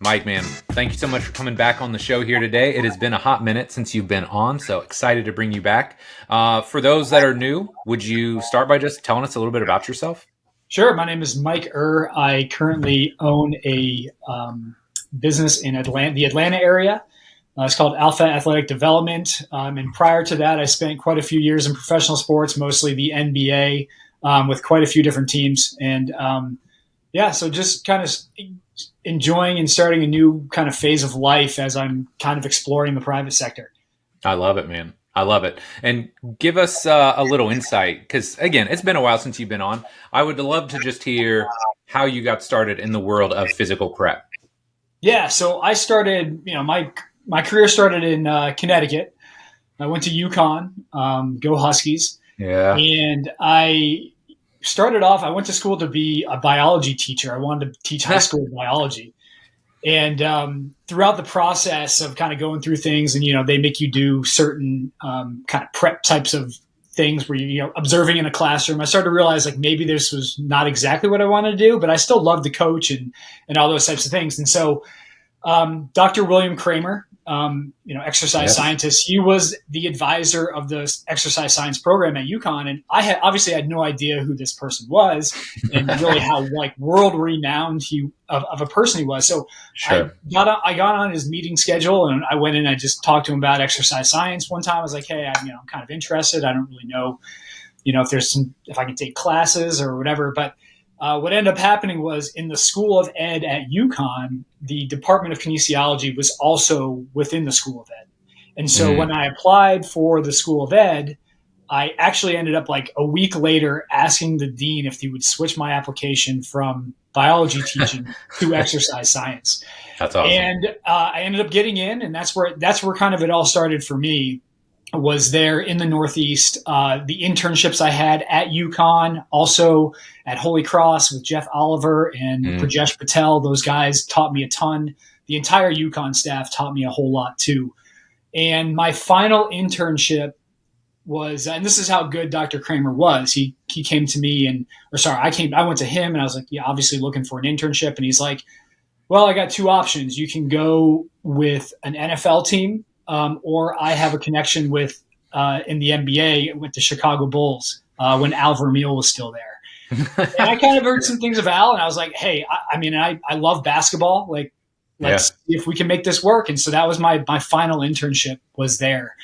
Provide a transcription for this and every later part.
Mike, man, thank you so much for coming back on the show here today. It has been a hot minute since you've been on, so excited to bring you back. For those that are new, would you start by just telling us a little bit about yourself? Sure. My name is Mike I currently own a business in the Atlanta area. It's called Alpha Athletic Development. And prior to that, I spent quite a few years in professional sports, mostly the NBA, with quite a few different teams. And so just kind of enjoying and starting a new kind of phase of life as I'm kind of exploring the private sector. I love it, man. I love it. And give us a little insight, because again, it's been a while since you've been on. I would love to just hear how you got started in the world of physical prep. Yeah, so I started, my career started in Connecticut. I went to UConn, go Huskies. Yeah. And I started off, I went to school to be a biology teacher. I wanted to teach high school biology. And throughout the process of kind of going through things, and they make you do certain kind of prep types of things where you observing in a classroom, I started to realize like maybe this was not exactly what I wanted to do, but I still loved the coach and all those types of things. And so Dr. William Kramer, exercise scientist, he was the advisor of the exercise science program at UConn. And I had no idea who this person was and really how like world renowned of a person he was. So Sure. I got on his meeting schedule and I went in, I just talked to him about exercise science. One time I was like, hey, I'm kind of interested. I don't really know, if I can take classes or whatever, but what ended up happening was in the School of Ed at UConn, the Department of Kinesiology was also within the School of Ed. And so when I applied for the School of Ed, I actually ended up like a week later asking the dean if he would switch my application from biology teaching to exercise science. That's awesome. And I ended up getting in, and that's where kind of it all started for me. Was there in the Northeast, the internships I had at UConn, also at Holy Cross with Jeff Oliver and Prajesh Patel. Those guys taught me a ton. The entire UConn staff taught me a whole lot too. And my final internship was, and this is how good Dr. Kramer was. He came to me I went to him and I was like, yeah, obviously looking for an internship. And he's like, well, I got two options. You can go with an NFL team, or I have a connection with in the NBA with the Chicago Bulls when Al Vermeil was still there. And I kind of heard some things of Al, and I was like, hey, I love basketball. Like, let's see if we can make this work. And so that was my final internship was there.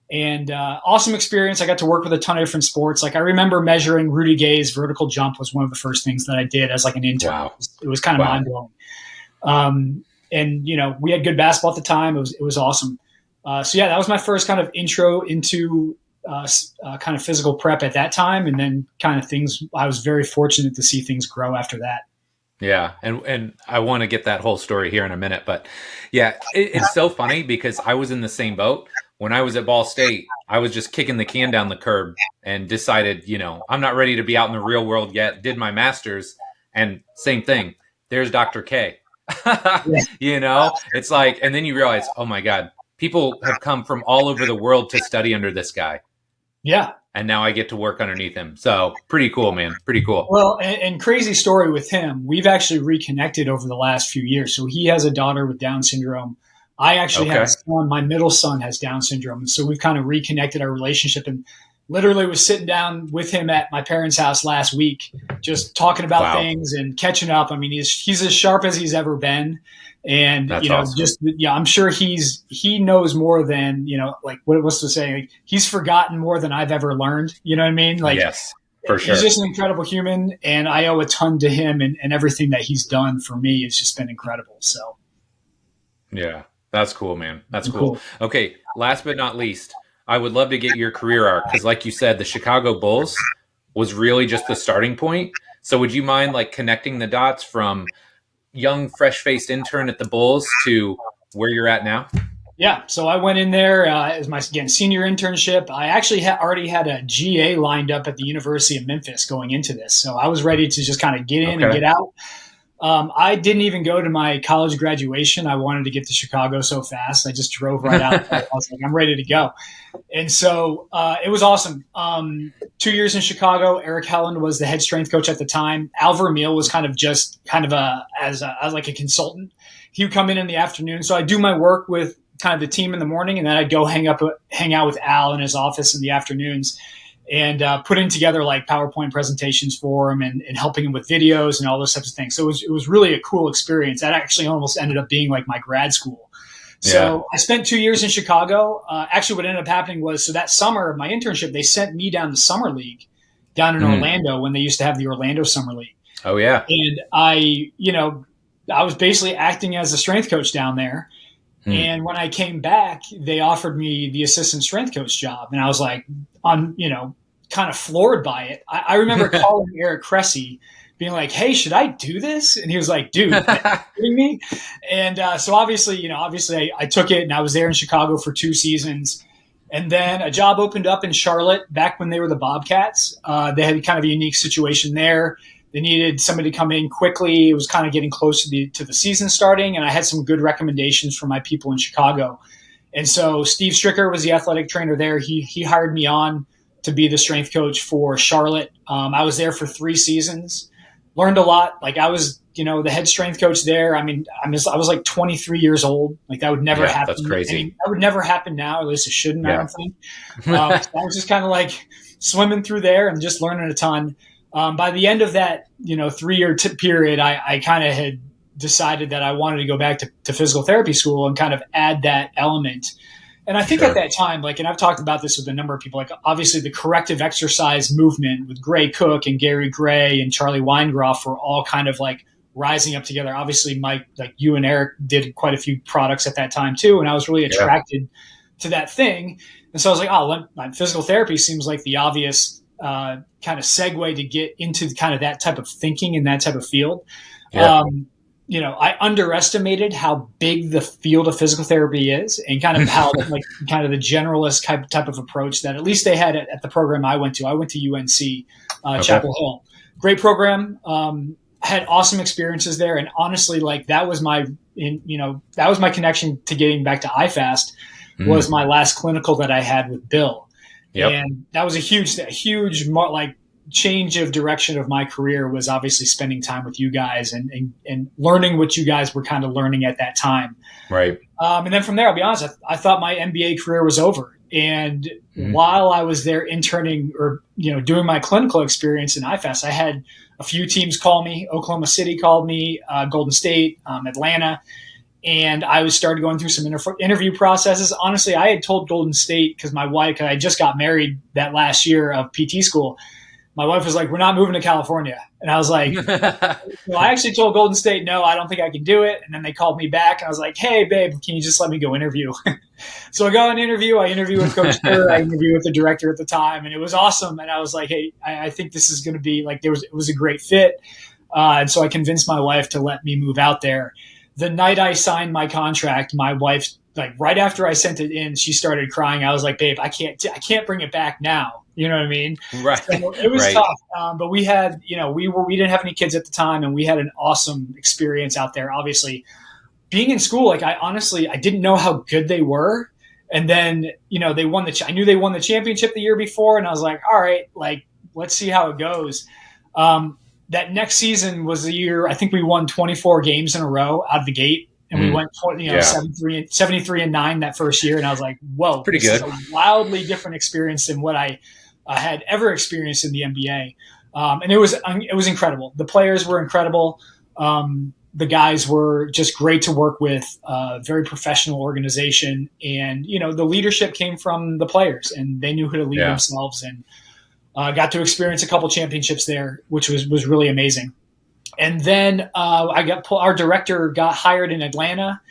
And awesome experience. I got to work with a ton of different sports. Like I remember measuring Rudy Gay's vertical jump was one of the first things that I did as like an intern. Wow. It was kind of mind blowing. And we had good basketball at the time. It was awesome. That was my first kind of intro into kind of physical prep at that time. And then kind of things, I was very fortunate to see things grow after that. Yeah. And I want to get that whole story here in a minute, but yeah, it's so funny because I was in the same boat. When I was at Ball State, I was just kicking the can down the curb and decided, I'm not ready to be out in the real world yet. Did my master's and same thing. There's Dr. K. It's like, and then you realize, oh my God, people have come from all over the world to study under this guy. Yeah. And now I get to work underneath him. So pretty cool, man. Pretty cool. Well, and crazy story with him. We've actually reconnected over the last few years. So he has a daughter with Down syndrome. I actually have a son. My middle son has Down syndrome. And so we've kind of reconnected our relationship, and literally was sitting down with him at my parents' house last week, just talking about things and catching up. I mean, he's as sharp as he's ever been. And, that's awesome. I'm sure he knows more than, like what's the saying? Like, he's forgotten more than I've ever learned. You know what I mean? Like, yes, for sure. He's just an incredible human, and I owe a ton to him, and everything that he's done for me has just been incredible. So. Yeah, that's cool, man. That's cool. Okay. Last but not least, I would love to get your career arc. Cause like you said, the Chicago Bulls was really just the starting point. So would you mind like connecting the dots from young, fresh-faced intern at the Bulls to where you're at now? Yeah, so I went in there as my senior internship. I actually already had a GA lined up at the University of Memphis going into this, so I was ready to just kind of get in and get out. I didn't even go to my college graduation. I wanted to get to Chicago so fast. I just drove right out there. I was like, I'm ready to go. And so it was awesome. 2 years in Chicago. Eric Helland was the head strength coach at the time. Al Vermeil was kind of as like a consultant. He would come in the afternoon. So I do my work with kind of the team in the morning, and then I'd go hang out with Al in his office in the afternoons, and putting together like PowerPoint presentations for him, and helping him with videos and all those types of things. So it was really a cool experience. That actually almost ended up being like my grad school. So I spent 2 years in Chicago. Actually, what ended up happening was, so that summer of my internship, they sent me down to Summer League down in Orlando, when they used to have the Orlando Summer League. Oh yeah. And I was basically acting as a strength coach down there. And when I came back, they offered me the assistant strength coach job. And I was like, kind of floored by it. I remember calling Eric Cressy being like, hey, should I do this? And he was like, dude, are you kidding me? And so obviously I took it, and I was there in Chicago for 2 seasons. And then a job opened up in Charlotte back when they were the Bobcats. They had kind of a unique situation there. They needed somebody to come in quickly. It was kind of getting close to the season starting, and I had some good recommendations from my people in Chicago. And so Steve Stricker was the athletic trainer there. He hired me on to be the strength coach for Charlotte. I was there for 3 seasons, learned a lot. Like I was, the head strength coach there. I mean, I was like 23 years old. Like that would never happen. That's crazy. That would never happen now. At least it shouldn't. I don't think. So I was just kind of like swimming through there and just learning a ton. By the end of that, 3-year period, I kind of had decided that I wanted to go back to physical therapy school and kind of add that element. And I think at that time, like, and I've talked about this with a number of people, like obviously the corrective exercise movement with Gray Cook and Gary Gray and Charlie Weingroff were all kind of like rising up together. Obviously, Mike, like you and Eric did quite a few products at that time too. And I was really attracted to that thing. And so I was like, physical therapy seems like the obvious kind of segue to get into kind of that type of thinking and that type of field. I underestimated how big the field of physical therapy is, and kind of how like kind of the generalist type of approach that at least they had at the program I went to. I went to UNC Chapel Hill. Great program. Had awesome experiences there, and honestly, like that was my connection to getting back to IFAST. Was my last clinical that I had with Bill. And that was a huge like change of direction of my career, was obviously spending time with you guys and learning what you guys were kind of learning at that time. Right. And then from there, I'll be honest, I thought my MBA career was over. And while I was there interning or, doing my clinical experience in IFAST, I had a few teams call me. Oklahoma City called me, Golden State, Atlanta. And I started going through some interview processes. Honestly, I had told Golden State, because my wife, I just got married that last year of PT school. My wife was like, we're not moving to California. And I was like, well, I actually told Golden State, no, I don't think I can do it. And then they called me back. And I was like, hey, babe, can you just let me go interview? So I go and interview. I interview with Coach Kerr. I interview with the director at the time. And it was awesome. And I was like, hey, I think this is going to be like, it was a great fit. And so I convinced my wife to let me move out there. The night I signed my contract, my wife, like right after I sent it in, she started crying. I was like, babe, I can't bring it back now. You know what I mean? Right. So it was tough. But we had, we didn't have any kids at the time, and we had an awesome experience out there. Obviously, being in school, like I didn't know how good they were. And then, they won I knew they won the championship the year before, and I was like, all right, like, let's see how it goes. That next season was the year, I think we won 24 games in a row out of the gate. And we went, 73-9 that first year. And I was like, whoa, pretty good. Is a wildly different experience than what I had ever experienced in the NBA. And it was incredible. The players were incredible. The guys were just great to work with, very professional organization. And, the leadership came from the players, and they knew who to lead themselves, and got to experience a couple championships there, which was really amazing. And then our director got hired in Atlanta,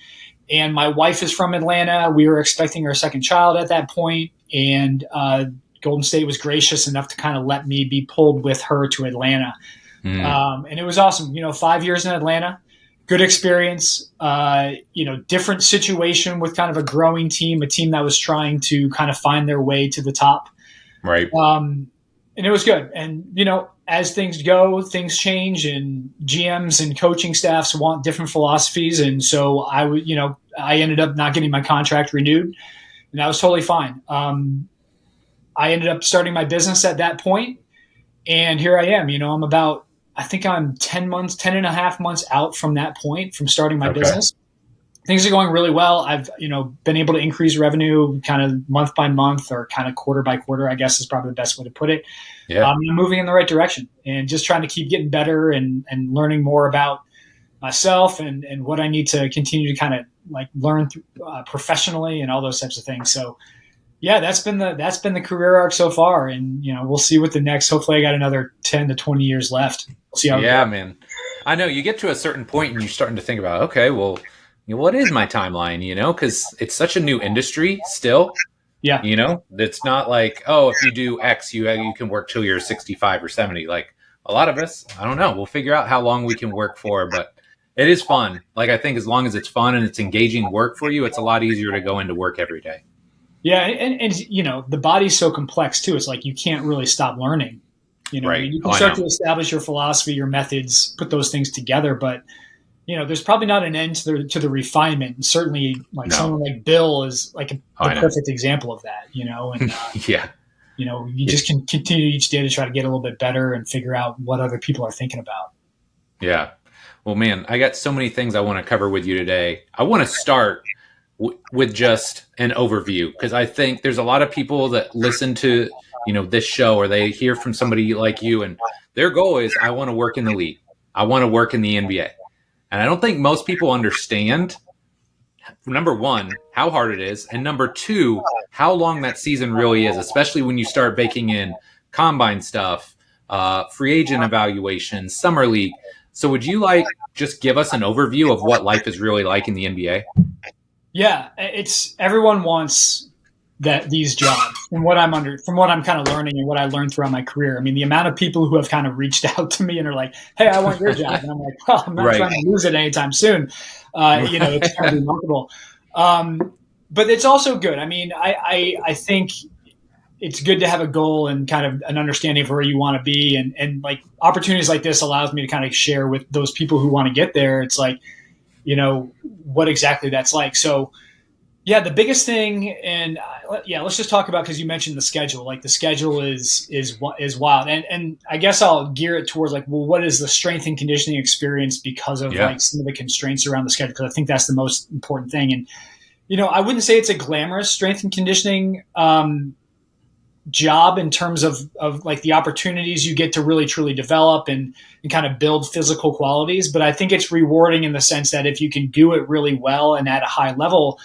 and my wife is from Atlanta. We were expecting our second child at that point, and Golden State was gracious enough to kind of let me be pulled with her to Atlanta. And it was awesome. 5 years in Atlanta, good experience, different situation with kind of a growing team, a team that was trying to kind of find their way to the top. Right. and it was good. And as things go, things change, and GMs and coaching staffs want different philosophies. And so I ended up not getting my contract renewed, and that was totally fine. I ended up starting my business at that point, and here I am. I think I'm 10 and a half months out from that point, from starting my Okay. business. Things are going really well. I've, been able to increase revenue kind of month by month, or kind of quarter by quarter, I guess is probably the best way to put it. Yeah. I'm moving in the right direction, and just trying to keep getting better, and learning more about myself, and what I need to continue to kind of like learn professionally, and all those types of things. So yeah, that's been the career arc so far, and we'll see what the next. Hopefully, I got another 10 to 20 years left. We'll see how it Yeah, goes. man. I know you get to a certain point and you're starting to think about, okay, well, what is my timeline? Because it's such a new industry still. Yeah, It's not like, oh, if you do X, you can work till you're 65 or 70. Like a lot of us, I don't know. We'll figure out how long we can work for, but it is fun. Like I think as long as it's fun and it's engaging work for you, it's a lot easier to go into work every day. yeah, and the body's so complex too. It's like you can't really stop learning. I Right. mean, you Oh, can I start know. to establish your philosophy, your methods, put those things together, but there's probably not an end to the refinement. And certainly, like No. someone like Bill is like Oh, the I know. perfect example of that. And Yeah. you just can continue each day to try to get a little bit better and figure out what other people are thinking about. Yeah. Well, man, I got so many things I want to cover with you today. I want to start with just an overview because I think there's a lot of people that listen to this show or they hear from somebody like you, and their goal is I want to work in the league. I want to work in the NBA, and I don't think most people understand. Number one, how hard it is, and number two, how long that season really is, especially when you start baking in combine stuff, free agent evaluations, summer league. So, would you like just give us an overview of what life is really like in the NBA? Yeah, it's everyone wants these jobs, from what I'm kind of learning and what I learned throughout my career. I mean, the amount of people who have kind of reached out to me and are like, "Hey, I want your job," and I'm like, "Well, I'm not Right. trying to lose it anytime soon." It's kind of remarkable, but it's also good. I mean, I think it's good to have a goal and kind of an understanding of where you want to be, and like opportunities like this allows me to kind of share with those people who want to get there. It's like what exactly that's like. So yeah, the biggest thing, and yeah, let's just talk about, because you mentioned the schedule. Like the schedule is wild, and I guess I'll gear it towards like, well, what is the strength and conditioning experience because of Yeah. like some of the constraints around the schedule? Because I think that's the most important thing. And I wouldn't say it's a glamorous strength and conditioning job in terms of like the opportunities you get to really truly develop and kind of build physical qualities, but I think it's rewarding in the sense that if you can do it really well and at a high level,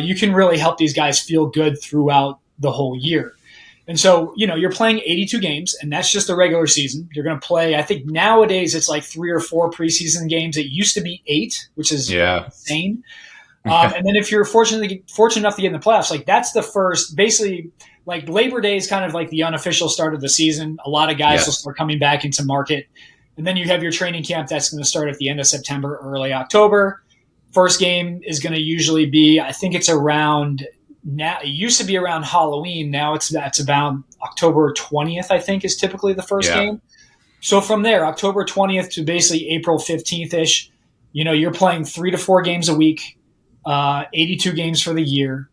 you can really help these guys feel good throughout the whole year. And so, you're playing 82 games, and that's just the regular season. You're going to play, I think nowadays it's like 3 or 4 preseason games. It used to be 8, which is Yeah. insane. And then if you're fortunate enough to get in the playoffs, like that's the first, basically, like Labor Day is kind of like the unofficial start of the season. A lot of guys will Yes. start coming back into market. And then you have your training camp that's going to start at the end of September, early October. First game is going to usually be, I think it's around now. It used to be around Halloween. Now that's about October 20th, I think, is typically the first Yeah. game. So from there, October 20th to basically April 15th ish, you're playing 3 to 4 games a week, 82 games for the year.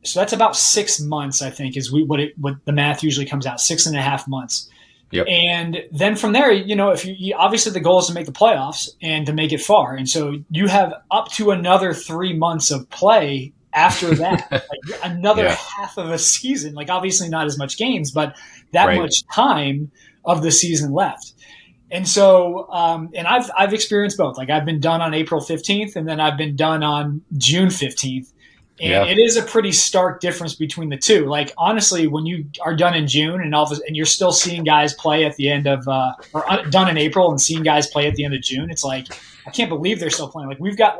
So that's about 6 months, I think, is what the math usually comes out, 6.5 months. Yep. And then from there, if you obviously the goal is to make the playoffs and to make it far. And so you have up to another 3 months of play after that, like another Yeah. half of a season, like obviously not as much games, but that Right. much time of the season left. And so, and I've experienced both. Like I've been done on April 15th, and then I've been done on June 15th. And Yeah. it is a pretty stark difference between the two. Like honestly, when you are done in June and and you're still seeing guys play at the end of, or done in April and seeing guys play at the end of June, it's like I can't believe they're still playing. Like we've got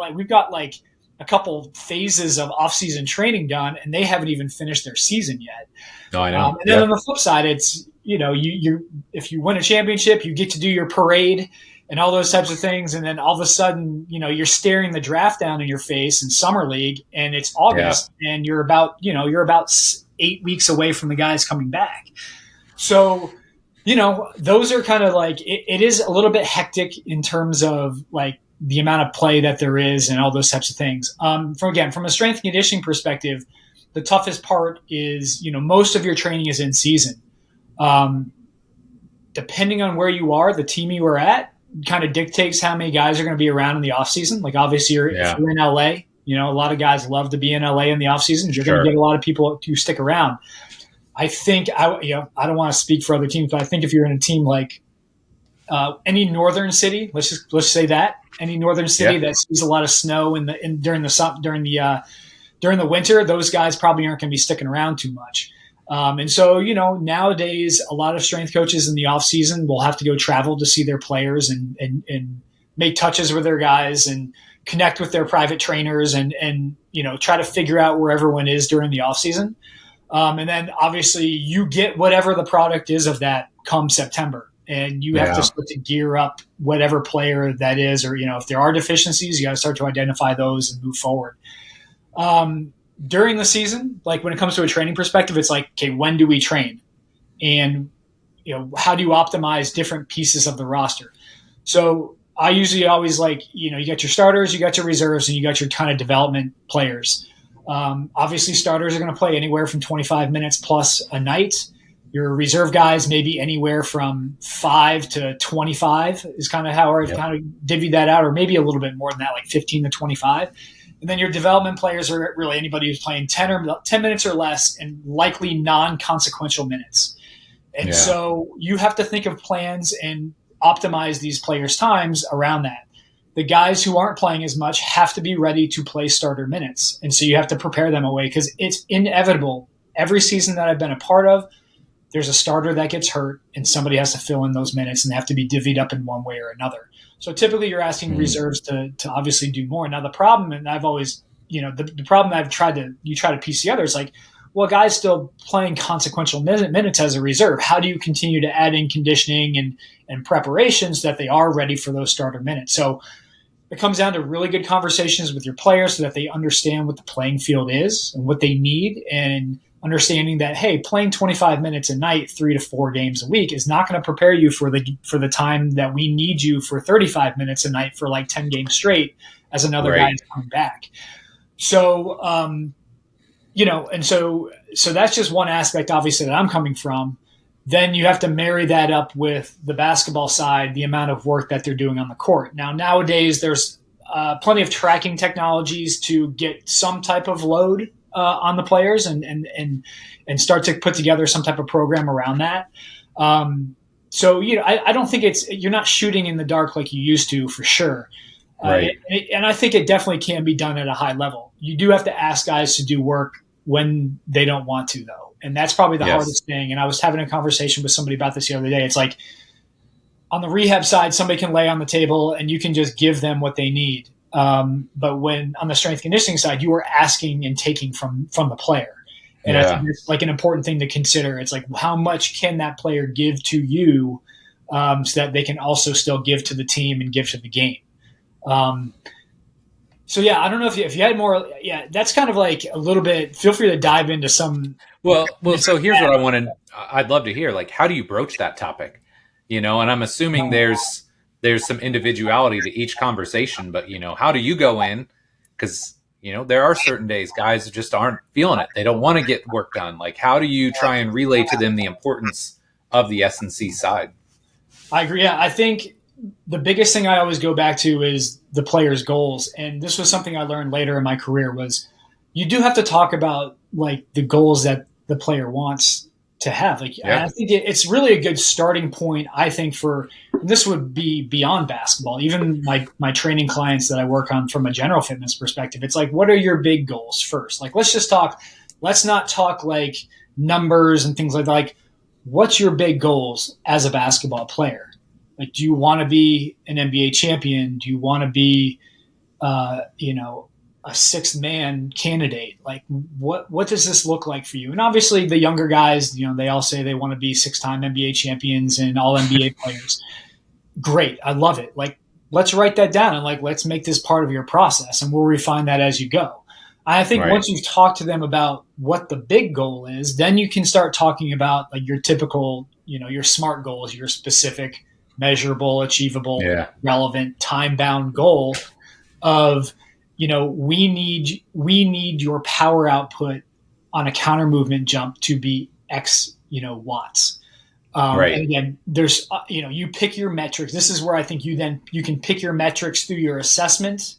like a couple phases of off-season training done, and they haven't even finished their season yet. No, I know. And then on the flip side, it's you if you win a championship, you get to do your parade and all those types of things, and then all of a sudden, you're staring the draft down in your face in summer league, and it's August, and you're about 8 weeks away from the guys coming back. So, those are kind of like, it is a little bit hectic in terms of like the amount of play that there is and all those types of things. From a strength and conditioning perspective, the toughest part is, most of your training is in season. Um, Depending on where you are, the team you are at kind of dictates how many guys are going to be around in the off season. Like obviously, if Yeah, you're in LA, a lot of guys love to be in LA in the off season. You're going to sure. get a lot of people to stick around. I think I don't want to speak for other teams, but I think if you're in a team like any northern city, let's say that any northern city Yeah, that sees a lot of snow during the winter, those guys probably aren't going to be sticking around too much. And so, nowadays, a lot of strength coaches in the off season will have to go travel to see their players and make touches with their guys and connect with their private trainers and try to figure out where everyone is during the off season. And then obviously you get whatever the product is of that come September. And you have to yeah, start to gear up whatever player that is, or, if there are deficiencies, you got to start to identify those and move forward. During the season, like when it comes to a training perspective, it's like, okay, when do we train? And, how do you optimize different pieces of the roster? So I usually always like, you got your starters, you got your reserves, and you got your kind of development players. Obviously, starters are going to play anywhere from 25 minutes plus a night. Your reserve guys maybe anywhere from 5 to 25 is kind of how I yep, kind of divvy that out, or maybe a little bit more than that, like 15 to 25. And then your development players are really anybody who's playing 10 minutes or less and likely non-consequential minutes. And yeah, so you have to think of plans and optimize these players' times around that. The guys who aren't playing as much have to be ready to play starter minutes. And so you have to prepare them away because it's inevitable. Every season that I've been a part of, there's a starter that gets hurt and somebody has to fill in those minutes and they have to be divvied up in one way or another. So typically you're asking mm, reserves to obviously do more. Now the problem, and I've always, the problem you try to piece together is like, well, a guy's still playing consequential minutes as a reserve. How do you continue to add in conditioning and preparations that they are ready for those starter minutes? So it comes down to really good conversations with your players so that they understand what the playing field is and what they need, and understanding that, hey, playing 25 minutes a night 3 to 4 games a week is not going to prepare you for the time that we need you for 35 minutes a night for like 10 games straight as another guy right. is coming back. So and so that's just one aspect obviously that I'm coming from. Then you have to marry that up with the basketball side, the amount of work that they're doing on the court. Now, nowadays, there's plenty of tracking technologies to get some type of load on the players and start to put together some type of program around that. So, I don't think you're not shooting in the dark like you used to for sure. Right. And I think it definitely can be done at a high level. You do have to ask guys to do work when they don't want to, though. And that's probably the Yes. hardest thing. And I was having a conversation with somebody about this the other day. It's like on the rehab side, somebody can lay on the table and you can just give them what they need. But when on the strength conditioning side, you are asking and taking from the player. And I think Yeah. it's like an important thing to consider. It's like, how much can that player give to you so that they can also still give to the team and give to the game? Um, so yeah, I don't know if you had more. Yeah, that's kind of like a little bit. Feel free to dive into some. Well. So here's what I wanted. I'd love to hear. Like, how do you broach that topic? And I'm assuming there's some individuality to each conversation, but how do you go in? Because there are certain days guys just aren't feeling it. They don't want to get work done. Like, how do you try and relay to them the importance of the S&C side? I agree. Yeah, I think the biggest thing I always go back to is the player's goals, and this was something I learned later in my career was you do have to talk about like the goals that the player wants to have. Like, Yeah. I think it's really a good starting point. I think for this would be beyond basketball, even my training clients that I work on from a general fitness perspective. It's like, what are your big goals first? Like, let's just talk. Let's not talk like numbers and things like that. Like, what's your big goals as a basketball player? Like, do you want to be an NBA champion? Do you want to be, a sixth man candidate? Like, what does this look like for you? And obviously, the younger guys, they all say they want to be 6-time NBA champions and all NBA players. Great, I love it. Like, let's write that down and like let's make this part of your process, and we'll refine that as you go. I think Right. once you've talked to them about what the big goal is, then you can start talking about like your typical, your SMART goals, your specific, measurable, achievable, Yeah. relevant, time bound goal of, we need your power output on a counter movement jump to be X, watts. And Right. again, there's, you pick your metrics. This is where I think you can pick your metrics through your assessment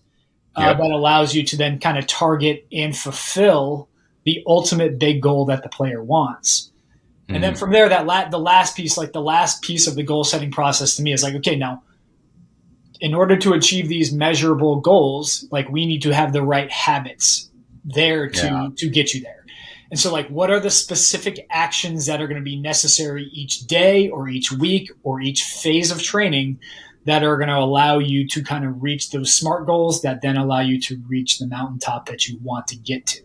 Yep. that allows you to then kind of target and fulfill the ultimate big goal that the player wants. And then Mm. from there, the last piece, like the last piece of the goal setting process to me is like, okay, now in order to achieve these measurable goals, like we need to have the right habits there Yeah. to get you there. And so, like, what are the specific actions that are going to be necessary each day or each week or each phase of training that are going to allow you to kind of reach those SMART goals that then allow you to reach the mountaintop that you want to get to?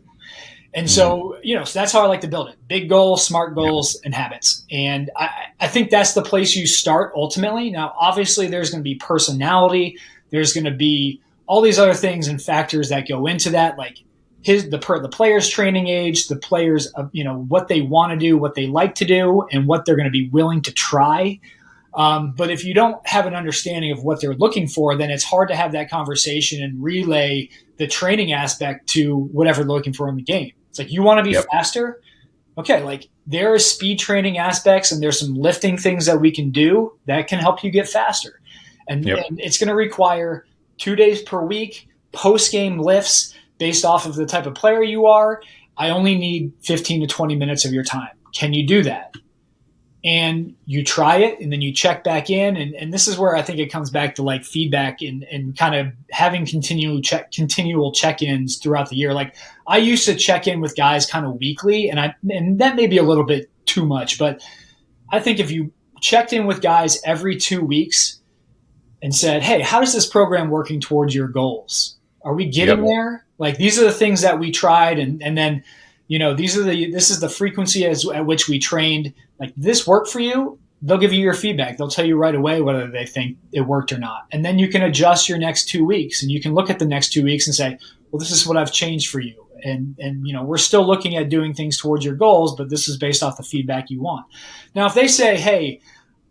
And Mm. so, so that's how I like to build it: big goals, SMART Yep. goals, and habits. And I think that's the place you start ultimately. Now, obviously, there's going to be personality, there's going to be all these other things and factors that go into that, like the player's training age, the players, what they want to do, what they like to do, and what they're going to be willing to try. But if you don't have an understanding of what they're looking for, then it's hard to have that conversation and relay the training aspect to whatever they're looking for in the game. It's like, you want to be Yep. faster? Okay, like there are speed training aspects and there's some lifting things that we can do that can help you get faster. Yep. And it's going to require 2 days per week, post game lifts based off of the type of player you are. I only need 15 to 20 minutes of your time. Can you do that? And you try it and then you check back in. And this is where I think it comes back to like feedback and kind of having continual check-ins throughout the year. Like I used to check in with guys kind of weekly, and that may be a little bit too much, but I think if you checked in with guys every 2 weeks and said, hey, how is this program working towards your goals? Are we getting Yep. there? Like these are the things that we tried, and then this is the frequency at which we trained. Like this worked for you. They'll give you your feedback. They'll tell you right away whether they think it worked or not. And then you can adjust your next 2 weeks, and you can look at the next 2 weeks and say, well, this is what I've changed for you. And we're still looking at doing things towards your goals, but this is based off the feedback you want. Now, if they say, hey,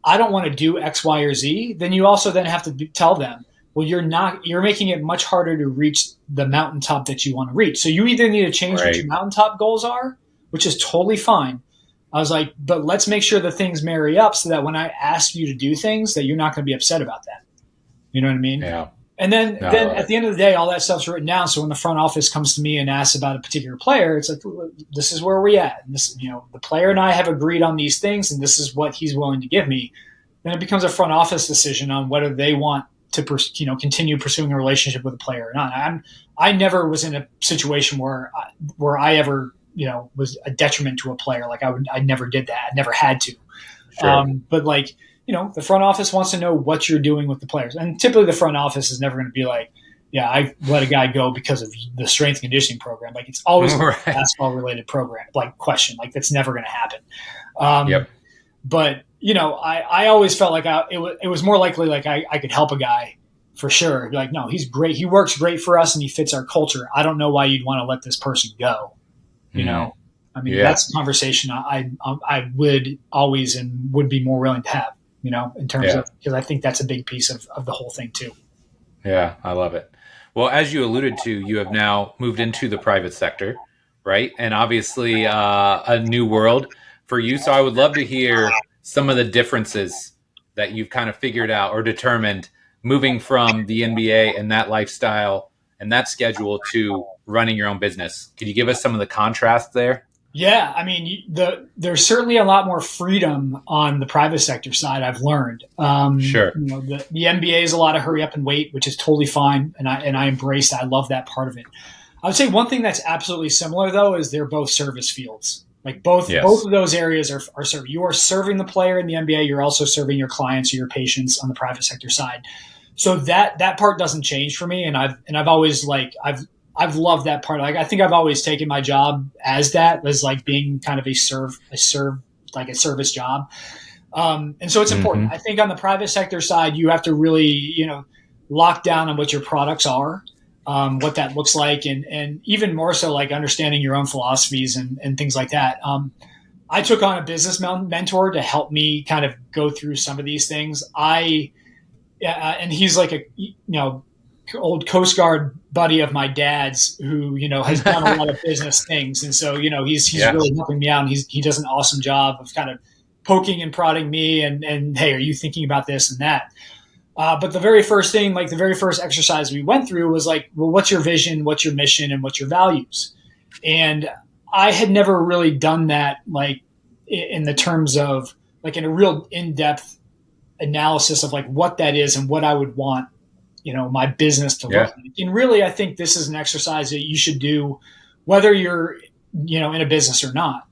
I don't want to do X, Y, or Z, then you also then have to tell them, well, you're making it much harder to reach the mountaintop that you want to reach. So you either need to change what your Right. mountaintop goals are, which is totally fine. I was like, but let's make sure the things marry up so that when I ask you to do things that you're not going to be upset about that. You know what I mean? Yeah. And then, No, I then love at it. the end of the day, all that stuff's written down. So when the front office comes to me and asks about a particular player, it's like, this is where we're at. And this, the player and I have agreed on these things, and this is what he's willing to give me. Then it becomes a front office decision on whether they want to, continue pursuing a relationship with a player or not. I never was in a situation where I ever, was a detriment to a player. Like I never did that. I never had to. Sure. But like, the front office wants to know what you're doing with the players. And typically the front office is never going to be like, yeah, I let a guy go because of the strength and conditioning program. Like it's always a Right. basketball related program, like question, like that's never going to happen. Um, Yep. but I always felt like it was more likely like I could help a guy for sure. Like, no, he's great. He works great for us and he fits our culture. I don't know why you'd want to let this person go. Mm. I mean, Yeah. that's a conversation I would always and would be more willing to have, in terms Yeah. of, because I think that's a big piece of the whole thing too. Yeah. I love it. Well, as you alluded to, you have now moved into the private sector, right? And obviously a new world for you. So I would love to hear some of the differences that you've kind of figured out or determined moving from the NBA and that lifestyle and that schedule to running your own business. Could you give us some of the contrast there? Yeah, I mean, there's certainly a lot more freedom on the private sector side. I've learned. Sure. The NBA is a lot of hurry up and wait, which is totally fine, and I embrace that. I love that part of it. I would say one thing that's absolutely similar though is they're both service fields. Like both Yes. of those areas are serving. You are serving the player in the NBA. You're also serving your clients or your patients on the private sector side. So that part doesn't change for me, and I've always I've loved that part. Like I think I've always taken my job as like being kind of a service job. And so it's important. Mm-hmm. I think on the private sector side, you have to really, lock down on what your products are. what that looks like, and even more so like understanding your own philosophies and things like that. I took on a business mentor to help me kind of go through some of these things. And he's like a, old Coast Guard buddy of my dad's who, has done a lot of business things. And so, he's really helping me out, and he does an awesome job of kind of poking and prodding me and, hey, are you thinking about this and that? But the very first thing, like the very first exercise we went through was like, well, what's your vision? What's your mission? And what's your values? And I had never really done that, like in the terms of like in a real in-depth analysis of like what that is and what I would want, my business to look like. And really, I think this is an exercise that you should do whether you're, in a business or not.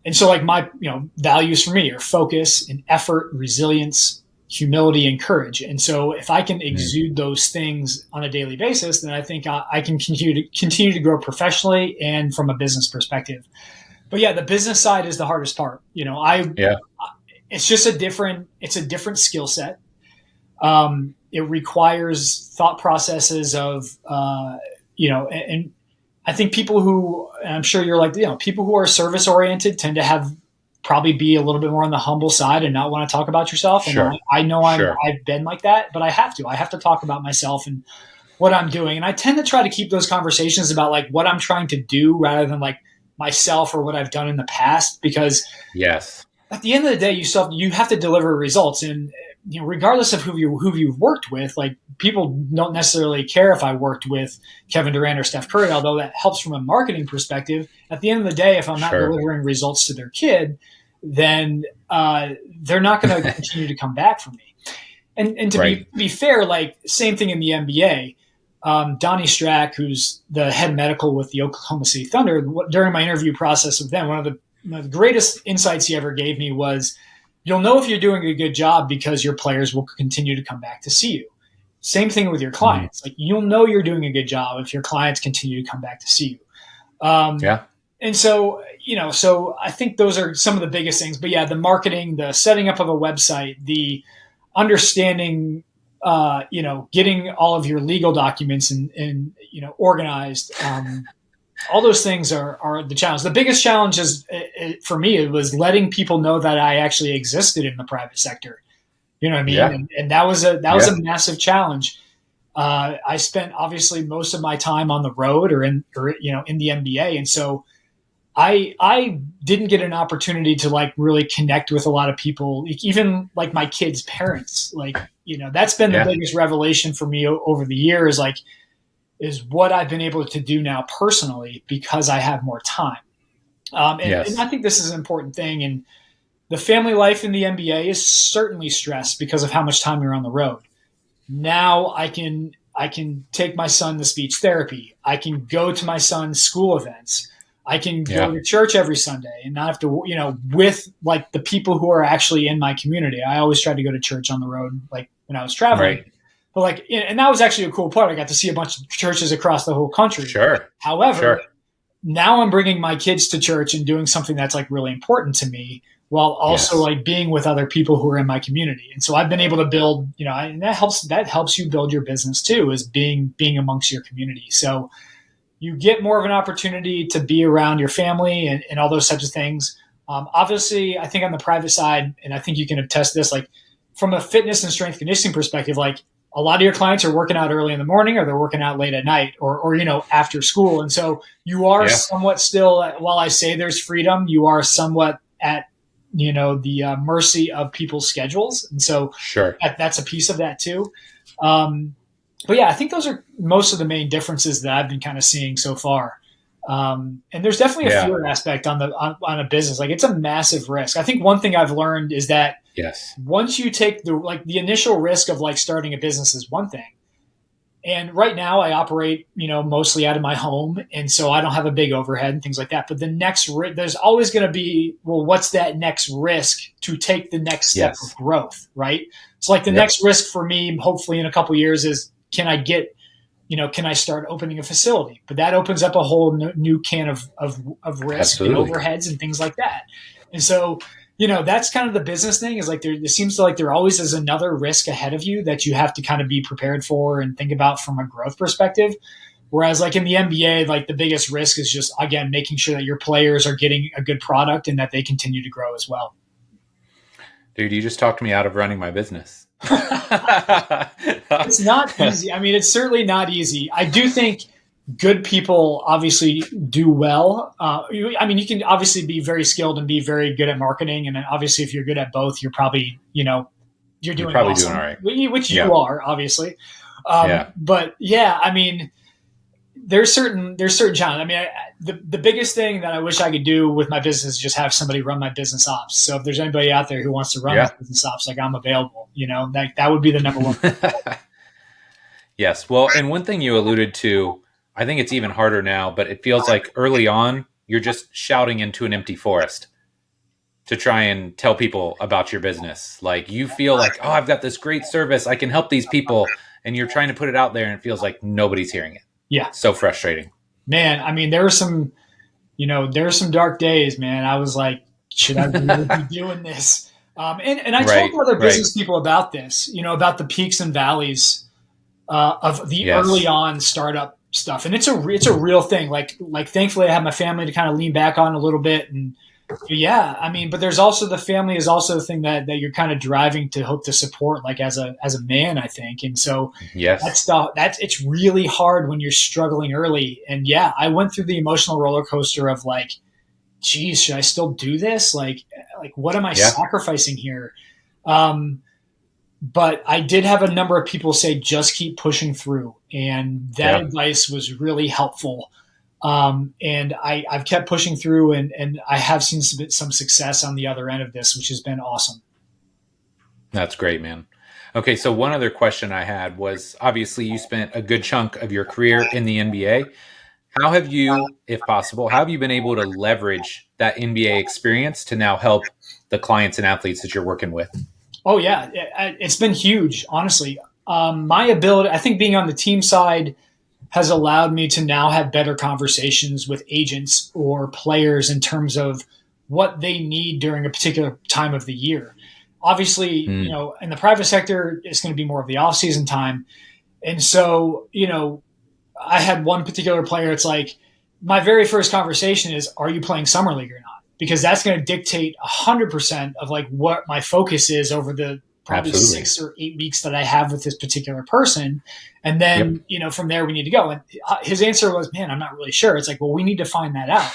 And so like my, values for me are focus and effort, resilience, humility, and courage. And so if I can exude those things on a daily basis, then I think I can continue to grow professionally and from a business perspective. But yeah, the business side is the hardest part. It's just a different skill set. It requires thought processes of, and I think people who, and I'm sure you're like, people who are service oriented tend to probably be a little bit more on the humble side and not want to talk about yourself. Sure. And I know I've been like that, but I have to talk about myself and what I'm doing. And I tend to try to keep those conversations about like what I'm trying to do rather than like myself or what I've done in the past, because at the end of the day, you have to deliver results. And regardless of who you've worked with, like people don't necessarily care if I worked with Kevin Durant or Steph Curry, although that helps from a marketing perspective. At the end of the day, if I'm not delivering results to their kid, then they're not going to continue to come back for me. And to be fair, like same thing in the NBA. Donnie Strack, who's the head medical with the Oklahoma City Thunder, during my interview process with them, one of the greatest insights he ever gave me was, you'll know if you're doing a good job because your players will continue to come back to see you. Same thing with your clients. Like you'll know you're doing a good job if your clients continue to come back to see you. And so, so I think those are some of the biggest things. But yeah, the marketing, the setting up of a website, the understanding, getting all of your legal documents and organized. All those things are the challenge. The biggest challenge is for me, it was letting people know that I actually existed in the private sector. You know what I mean? Yeah. And that was a massive challenge. I spent obviously most of my time on the road or in the NBA. And so I didn't get an opportunity to like really connect with a lot of people, even like my kids' parents. Like, that's been the biggest revelation for me over the years. Like, is what I've been able to do now personally because I have more time. And I think this is an important thing. And the family life in the NBA is certainly stressed because of how much time you're on the road. Now I can take my son to speech therapy. I can go to my son's school events. I can go to church every Sunday and not have to, with like the people who are actually in my community. I always tried to go to church on the road, like when I was traveling. Right. But like, and that was actually a cool part. I got to see a bunch of churches across the whole country. Sure. However, now I'm bringing my kids to church and doing something that's like really important to me, while also like being with other people who are in my community. And so I've been able to build, and that helps you build your business too, is being amongst your community. So you get more of an opportunity to be around your family and all those types of things. Obviously, I think on the private side, and I think you can attest this, like from a fitness and strength conditioning perspective, like a lot of your clients are working out early in the morning or they're working out late at night or after school. And so you are somewhat still, while I say there's freedom, you are somewhat at, the mercy of people's schedules. And so that's a piece of that too. But yeah, I think those are most of the main differences that I've been kind of seeing so far. And there's definitely a fear aspect on a business. Like it's a massive risk. I think one thing I've learned is that once you take the initial risk of like starting a business is one thing. And right now I operate, mostly out of my home. And so I don't have a big overhead and things like that. But there's always going to be, well, what's that next risk to take the next step of growth, right? So like the next risk for me, hopefully in a couple of years is, can I start opening a facility? But that opens up a whole new can of risk and overheads and things like that. And so that's kind of the business thing is like it seems like there always is another risk ahead of you that you have to kind of be prepared for and think about from a growth perspective. Whereas like in the NBA, like the biggest risk is just, again, making sure that your players are getting a good product and that they continue to grow as well. Dude, you just talked me out of running my business. It's not easy. I mean, it's certainly not easy. I do think good people obviously do well. I mean, you can obviously be very skilled and be very good at marketing. And then obviously, if you're good at both, you're probly, you're You're doing probably doing awesome, all right. which Yeah. you are, obviously. Yeah. But yeah, I mean, there's certain challenges. I mean, the biggest thing that I wish I could do with my business is just have somebody run my business ops. So if there's anybody out there who wants to run my Yeah. business ops, like I'm available. That would be the number one. Yes. Well, and one thing you alluded to, I think it's even harder now, but it feels like early on, you're just shouting into an empty forest to try and tell people about your business. Like you feel like, oh, I've got this great service. I can help these people. And you're trying to put it out there and it feels like nobody's hearing it. Yeah, So frustrating. man. I mean, there were some dark days, man. I was like, should I really be doing this? And I Right. told other Right. business people about this, about the peaks and valleys of the early Yes. on startup stuff, and it's a real thing. Like thankfully, I have my family to kind of lean back on a little bit, and yeah, I mean, but there's also the family is also the thing that you're kind of driving to hope to support, like as a man, I think, and so Yes. it's really hard when you're struggling early, and yeah, I went through the emotional roller coaster of like, geez, should I still do this? Like what am I Yeah. sacrificing here? Um, but I did have a number of people say just keep pushing through, and that Yeah. advice was really helpful. And I've kept pushing through, and I have seen some success on the other end of this, which has been awesome. That's great, man. Okay, so one other question I had was obviously you spent a good chunk of your career in the NBA. How have you, if possible, how have you been able to leverage that NBA experience to now help the clients and athletes that you're working with? Oh yeah, it's been huge, honestly. My ability, I think, being on the team side has allowed me to now have better conversations with agents or players in terms of what they need during a particular time of the year. Obviously, Mm, in the private sector, it's going to be more of the off-season time. And so, I had one particular player. It's like my very first conversation is, "Are you playing summer league or not?" Because that's going to dictate 100% of like what my focus is over the probably absolutely. 6 or 8 weeks that I have with this particular person. And Yep. then from there we need to go. And his answer was, "Man, I'm not really sure." It's like, well, we need to find that out.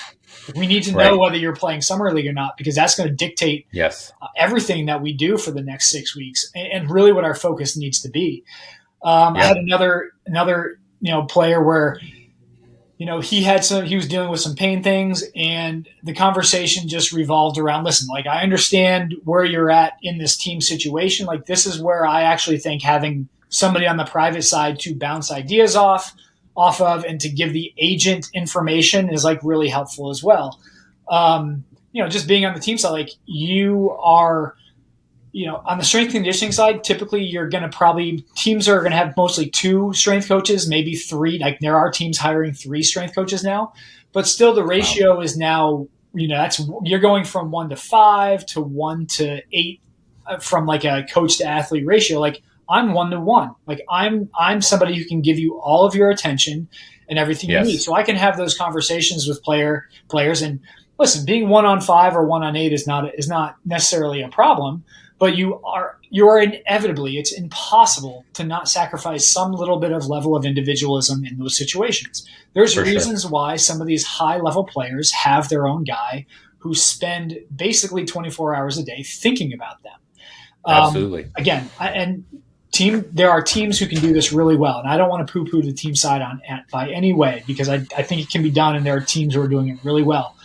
We need to know Right. whether you're playing summer league or not, because that's going to dictate Yes. everything that we do for the next 6 weeks, and really what our focus needs to be. I had Yeah. another player where he was dealing with some pain things, and the conversation just revolved around, listen, like, I understand where you're at in this team situation. Like, this is where I actually think having somebody on the private side to bounce ideas off of and to give the agent information is like really helpful as well. Just being on the team side, like, you are, on the strength conditioning side, typically you're going to probably, teams are going to have mostly 2 strength coaches, maybe 3. Like, there are teams hiring 3 strength coaches now, but still the Wow. ratio is now, you're going from 1 to 5 to 1 to 8 from like a coach to athlete ratio. Like, I'm 1 to 1. Like, I'm somebody who can give you all of your attention and everything you need. Yes. So I can have those conversations with players. And listen, being 1 on 5 or 1 on 8 is not necessarily a problem, but you are inevitably, it's impossible to not sacrifice some little bit of level of individualism in those situations. There's For sure. reasons why some of these high level players have their own guy who spend basically 24 hours a day thinking about them. Absolutely. Again, there are teams who can do this really well, and I don't want to poo-poo the team side by any way, because I think it can be done, and there are teams who are doing it really well.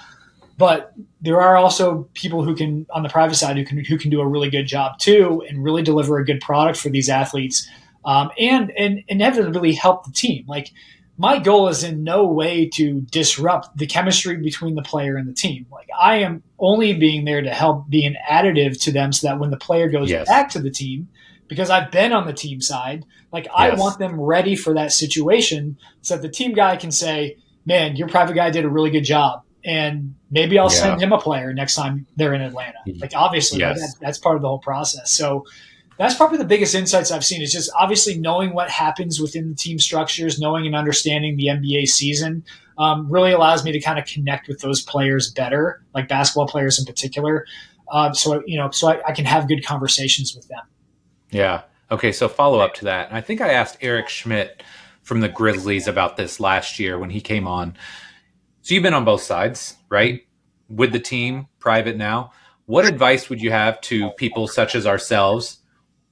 But there are also people who can, on the private side, who can do a really good job too, and really deliver a good product for these athletes, and inevitably help the team. Like, my goal is in no way to disrupt the chemistry between the player and the team. Like, I am only being there to help be an additive to them, so that when the player goes Yes. back to the team, because I've been on the team side, like, I Yes. want them ready for that situation, so that the team guy can say, "Man, your private guy did a really good job. and maybe I'll Yeah. send him a player next time they're in Atlanta. Like obviously, like Yes. that's part of the whole process. So that's probably the biggest insights I've seen is just obviously knowing what happens within the team structures, knowing and understanding the NBA season really allows me to kind of connect with those players better, like basketball players in particular. So I can have good conversations with them. Yeah. Okay. So follow up to that. And I think I asked Eric Schmidt from the Grizzlies about this last year when he came on. So you've been on both sides, right? With the team, private now. What advice would you have to people such as ourselves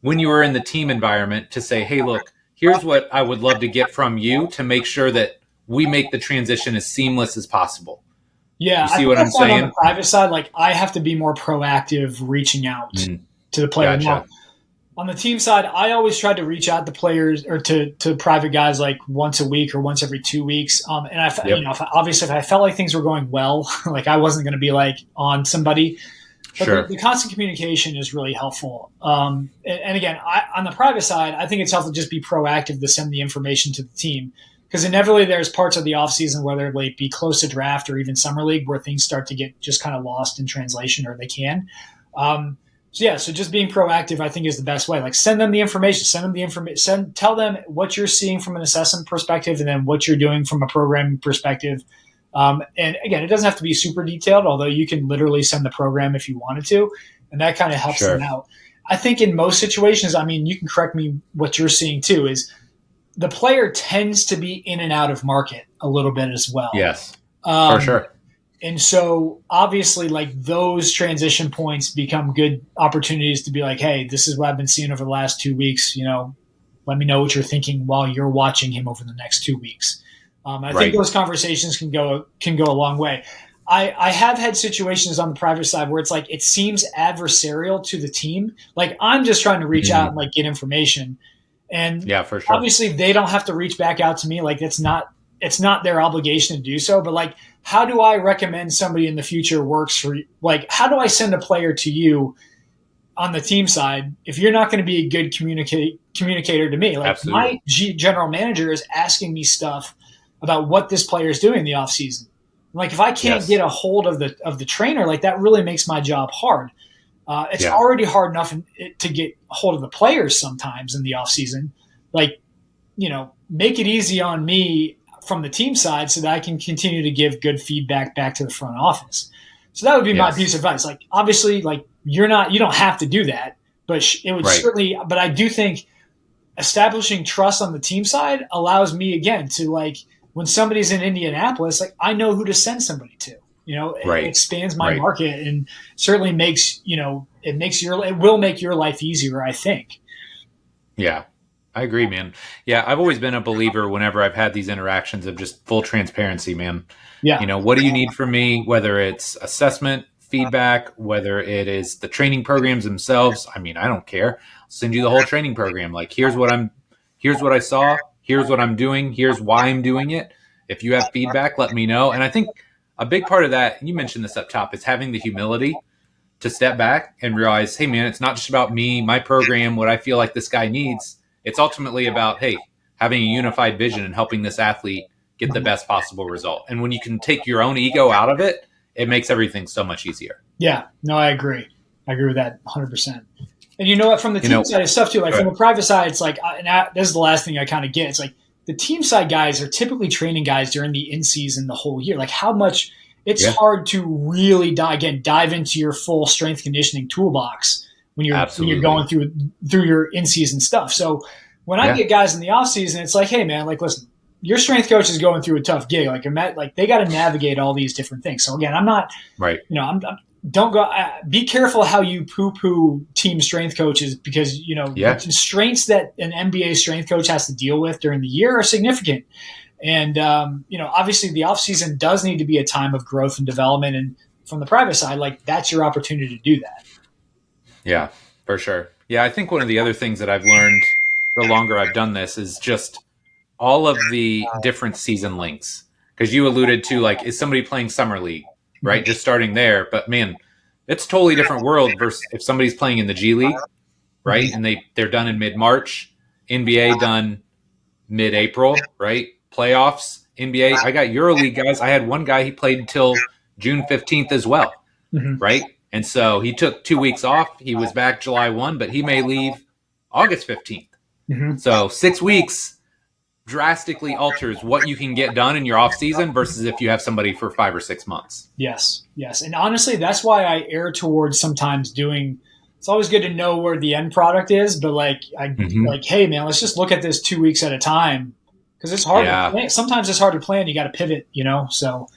when you were in the team environment to say, hey, look, here's what I would love to get from you to make sure that we make the transition as seamless as possible? Yeah, You I see think what I I'm found on the saying? private side, like I have to be more proactive reaching out Mm, to the player. Now, gotcha. on the team side, I always tried to reach out to players or to private guys like once a week or once every 2 weeks. And Yep. obviously if I felt like things were going well, like I wasn't going to be like on somebody, but Sure. the constant communication is really helpful. And again, on the private side, I think it's helpful to just be proactive to send the information to the team because inevitably there's parts of the offseason, whether it be close to draft or even summer league, where things start to get just kind of lost in translation, or they can. So just being proactive, I think, is the best way. Like send them the information, tell them what you're seeing from an assessment perspective, and then what you're doing from a programming perspective. And again, it doesn't have to be super detailed, although you can literally send the program if you wanted to, and that kind of helps them Sure. out. I think in most situations, I mean, you can correct me what you're seeing too, is the player tends to be in and out of market a little bit as well. Yes, for Um, sure. and so obviously like those transition points become good opportunities to be like, hey, this is what I've been seeing over the last 2 weeks. Let me know what you're thinking while you're watching him over the next 2 weeks. I think Right. those conversations can go a long way. I have had situations on the private side where it's like it seems adversarial to the team. Like I'm just trying to reach out and Mm, like get information. And yeah, for sure. obviously they don't have to reach back out to me. Like it's not their obligation to do so. But like, how do I recommend somebody in the future works for you? Like, how do I send a player to you on the team side if you're not going to be a good communicator to me? Like Absolutely. my general manager is asking me stuff about what this player is doing in the off season. Like if I can't get Yes. a hold of the trainer, like that really makes my job hard. It's Yeah. already hard enough to get a hold of the players sometimes in the off season. Like, make it easy on me from the team side so that I can continue to give good feedback back to the front office. So that would be my piece Yes. of advice. Like, obviously, like you don't have to do that, but it would Right. certainly, but I do think establishing trust on the team side allows me again to like, when somebody's in Indianapolis, like I know who to send somebody to. It Right. expands my Right. market and certainly it will make your life easier, I think. Yeah. I agree, man. Yeah, I've always been a believer whenever I've had these interactions of just full transparency, man. Yeah. What do you need from me? Whether it's assessment, feedback, whether it is the training programs themselves. I mean, I don't care. I'll send you the whole training program. Like, here's what I saw. Here's what I'm doing. Here's why I'm doing it. If you have feedback, let me know. And I think a big part of that, and you mentioned this up top, is having the humility to step back and realize, hey, man, it's not just about me, my program, what I feel like this guy needs. It's ultimately about, hey, having a unified vision and helping this athlete get the best possible result. And when you can take your own ego out of it, it makes everything so much easier. Yeah. No, I agree. I agree with that 100%. And you know what? From the team side, it's tough too. Like from the private side, it's like, this is the last thing I kind of get. It's like the team side guys are typically training guys during the in season the whole year. Like how much it's hard to really dive into your full strength conditioning toolbox when you're going through your in season stuff. So when I get guys in the off season, it's like, hey man, like listen, your strength coach is going through a tough gig. Like they got to navigate all these different things. So again, I'm not right. I'm don't go. Be careful how you poo-poo team strength coaches because the constraints that an NBA strength coach has to deal with during the year are significant. And obviously, the offseason does need to be a time of growth and development. And from the private side, like that's your opportunity to do that. Yeah, for sure. Yeah, I think one of the other things that I've learned the longer I've done this is just all of the different season links. Because you alluded to like, is somebody playing summer league? Right, just starting there. But man, it's a totally different world versus if somebody's playing in the G League, right? And they're done in mid-March, NBA done mid-April, right? Playoffs, NBA. I got EuroLeague guys. I had one guy, he played until June 15th as well, Mm-hmm. right? And so he took 2 weeks off. He was back July 1, but he may leave August 15th. Mm-hmm. So 6 weeks drastically alters what you can get done in your off season versus if you have somebody for 5 or 6 months. Yes, yes. And honestly, that's why I err towards sometimes doing. It's always good to know where the end product is, but Mm-hmm. like, hey man, let's just look at this 2 weeks at a time because it's hard to Yeah. plan. Sometimes it's hard to plan. You got to pivot, you know. So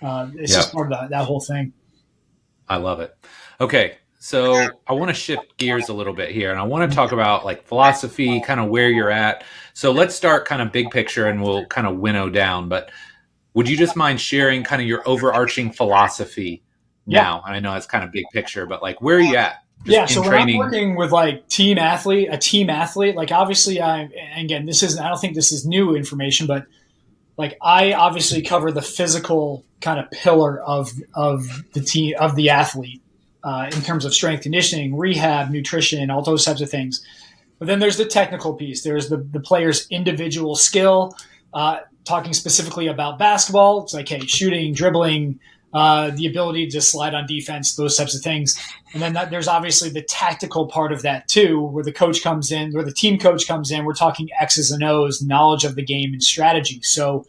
it's just Yep. part of that whole thing. I love it. Okay. So I want to shift gears a little bit here and I want to talk about like philosophy, kind of where you're at. So let's start kind of big picture and we'll kind of winnow down. But would you just mind sharing kind of your overarching philosophy Yeah, now? And I know it's kind of big picture, but like where are you at just yeah. in So when I'm training? working with like a team athlete, like obviously and again, this isn't. I don't think this is new information, but like I obviously cover the physical kind of pillar of the team of the athlete in terms of strength conditioning, rehab, nutrition, all those types of things. But then there's the technical piece. There's the player's individual skill. Talking specifically about basketball, it's like hey, shooting, dribbling, the ability to slide on defense, those types of things. And then there's obviously the tactical part of that too, where the coach comes in, where the team coach comes in. We're talking X's and O's, knowledge of the game and strategy. So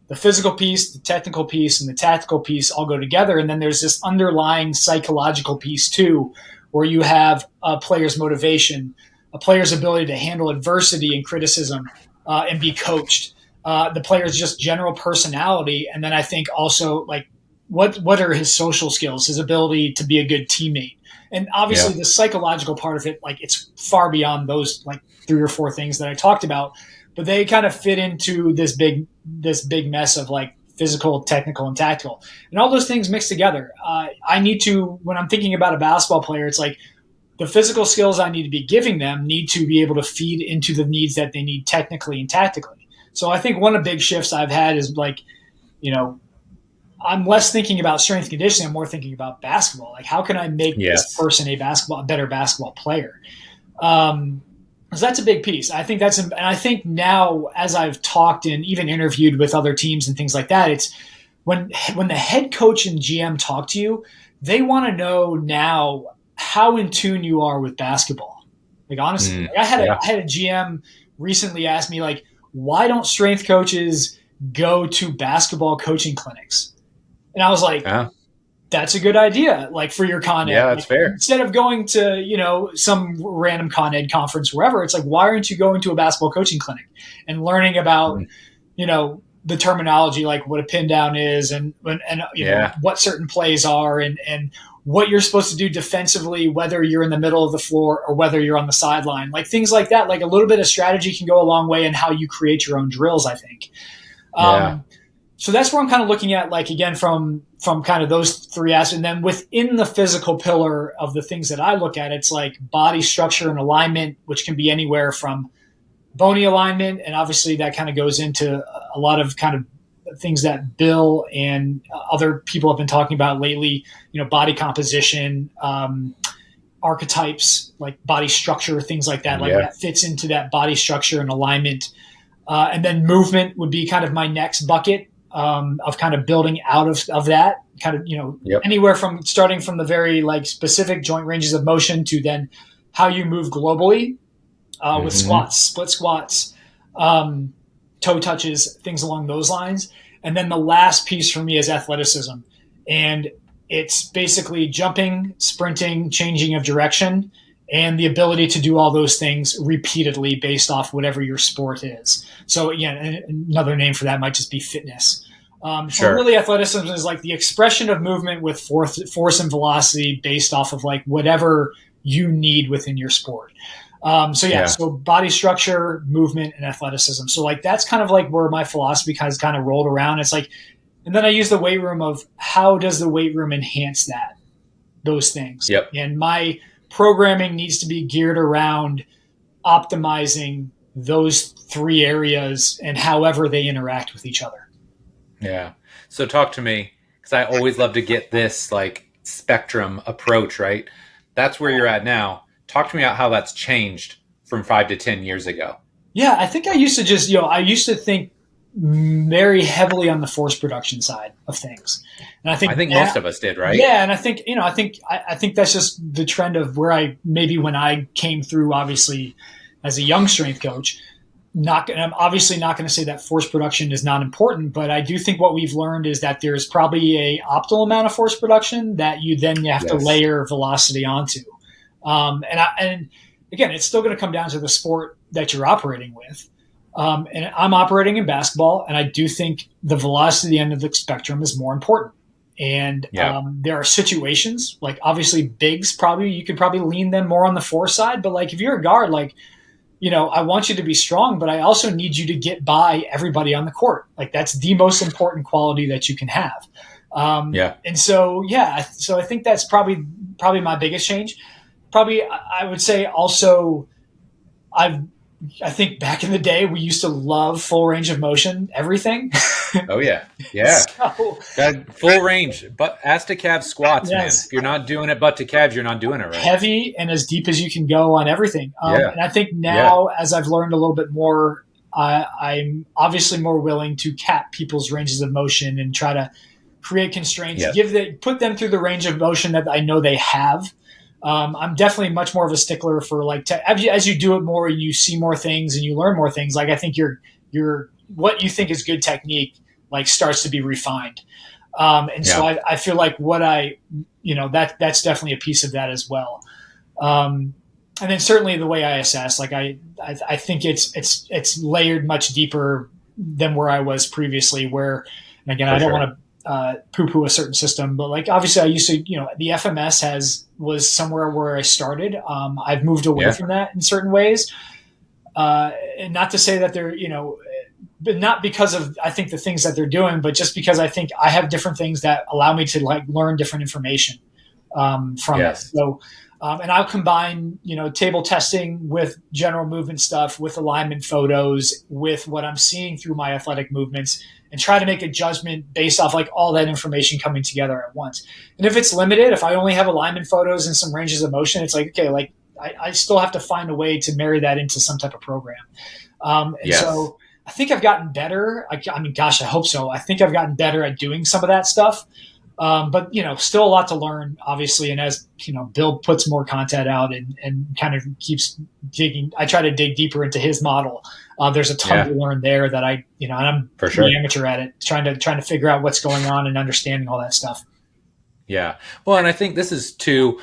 the physical piece, the technical piece, and the tactical piece all go together. And then there's this underlying psychological piece too, where you have a player's motivation, a player's ability to handle adversity and criticism and be coached, the player's just general personality. And then I think also like what are his social skills, his ability to be a good teammate. And obviously Yeah. the psychological part of it, like it's far beyond those like 3 or 4 things that I talked about, but they kind of fit into this big mess of like physical, technical, and tactical, and all those things mixed together. I need to when I'm thinking about a basketball player, it's like the physical skills I need to be giving them need to be able to feed into the needs that they need technically and tactically. So I think one of the big shifts I've had is like, you know, I'm less thinking about strength and conditioning. I'm more thinking about basketball. Like, how can I make this Yes. person a better basketball player? So that's a big piece. I think and I think now as I've talked and even interviewed with other teams and things like that, it's when the head coach and GM talk to you, they want to know now how in tune you are with basketball. Like honestly, Mm, like yeah. I had a GM recently ask me like, why don't strength coaches go to basketball coaching clinics? And I was like, Yeah. that's a good idea. Like for your Con Ed, Yeah, that's like fair. instead of going to, you know, some random Con Ed conference, wherever, it's like, why aren't you going to a basketball coaching clinic and learning about, Mm, you know, the terminology, like what a pin down is and you know, yeah. what certain plays are and what you're supposed to do defensively, whether you're in the middle of the floor or whether you're on the sideline, like things like that. Like a little bit of strategy can go a long way in how you create your own drills, I think. Yeah. Um, so that's where I'm kind of looking at, like again, from kind of those three aspects, and then within the physical pillar of the things that I look at, it's like body structure and alignment, which can be anywhere from bony alignment, and obviously that kind of goes into a lot of kind of things that Bill and other people have been talking about lately. You know, body composition, archetypes, like body structure, things like that. Like Yeah. that fits into that body structure and alignment. And then movement would be kind of my next bucket of kind of building out of that kind of, you know, Yep. anywhere from starting from the very like specific joint ranges of motion to then how you move globally with Hmm. squats, split squats, um, toe touches, things along those lines. And then the last piece for me is athleticism. And it's basically jumping, sprinting, changing of direction, and the ability to do all those things repeatedly based off whatever your sport is. So, yeah, another name for that might just be fitness. So, Sure. really, athleticism is like the expression of movement with force and velocity based off of like whatever you need within your sport. So yeah, Yeah. so body structure, movement, and athleticism. So like that's kind of like where my philosophy kind of rolled around. It's like, and then I use the weight room of how does the weight room enhance those things. Yep. And my programming needs to be geared around optimizing those three areas and however they interact with each other. Yeah. So talk to me because I always love to get this like spectrum approach, right? That's where you're at now. Talk to me about how that's changed from 5 to 10 years ago. Yeah, I think I used to just, you know, I used to think very heavily on the force production side of things. And I I think think most of us did, right? yeah, and I think, I think that's just the trend of where maybe when I came through, obviously as a young strength coach, I'm obviously not going to say that force production is not important, but I do think what we've learned is that there's probably a optimal amount of force production that you have to Yes. layer velocity onto. And again, it's still going to come down to the sport that you're operating with. And I'm operating in basketball, and I do think the velocity end of the spectrum is more important. And Yeah. there are situations like obviously bigs, probably you could probably lean them more on the force side, but like if you're a guard, like I want you to be strong, but I also need you to get by everybody on the court. Like that's the most important quality that you can have. Yeah. And so, yeah, so I think that's probably my biggest change. Probably, I would say also, I've, I think back in the day, we used to love full range of motion, everything. Oh yeah. Yeah. So, Got full range, but ass to calf squats, man. yes, If you're not doing it butt to calves, you're not doing it right. heavy and as deep as you can go on everything. Yeah. And I think Yeah. now, as I've learned a little bit more, I'm obviously more willing to cap people's ranges of motion and try to create constraints, Yes. put them through the range of motion that I know they have. I'm definitely much more of a stickler for as you do it more, you see more things and you learn more things. Like I think your what you think is good technique like starts to be refined. And so Yeah. I feel like that's definitely a piece of that as well. And then certainly the way I assess, like I think it's layered much deeper than where I was previously. Where, and again, For I don't sure. want to poo-poo a certain system, but like obviously I used to, the FMS was somewhere where I started. I've moved away Yeah. from that in certain ways, and not to say that they're, but not because of I think the things that they're doing, but just because I think I have different things that allow me to like learn different information from it. Yes. So, and I'll combine, table testing with general movement stuff, with alignment photos, with what I'm seeing through my athletic movements, and try to make a judgment based off like all that information coming together at once. And if it's limited, if I only have alignment photos and some ranges of motion, it's like, okay, like I still have to find a way to marry that into some type of program. And Yes. so I think I've gotten better. I mean, gosh, I hope so. I think I've gotten better at doing some of that stuff. But still a lot to learn, obviously. And as Bill puts more content out and kind of keeps digging, I try to dig deeper into his model. There's a ton Yeah. to learn there that and I'm For pretty sure. amateur at it, trying to figure out what's going on and understanding all that stuff. Yeah. Well, and I think this is too.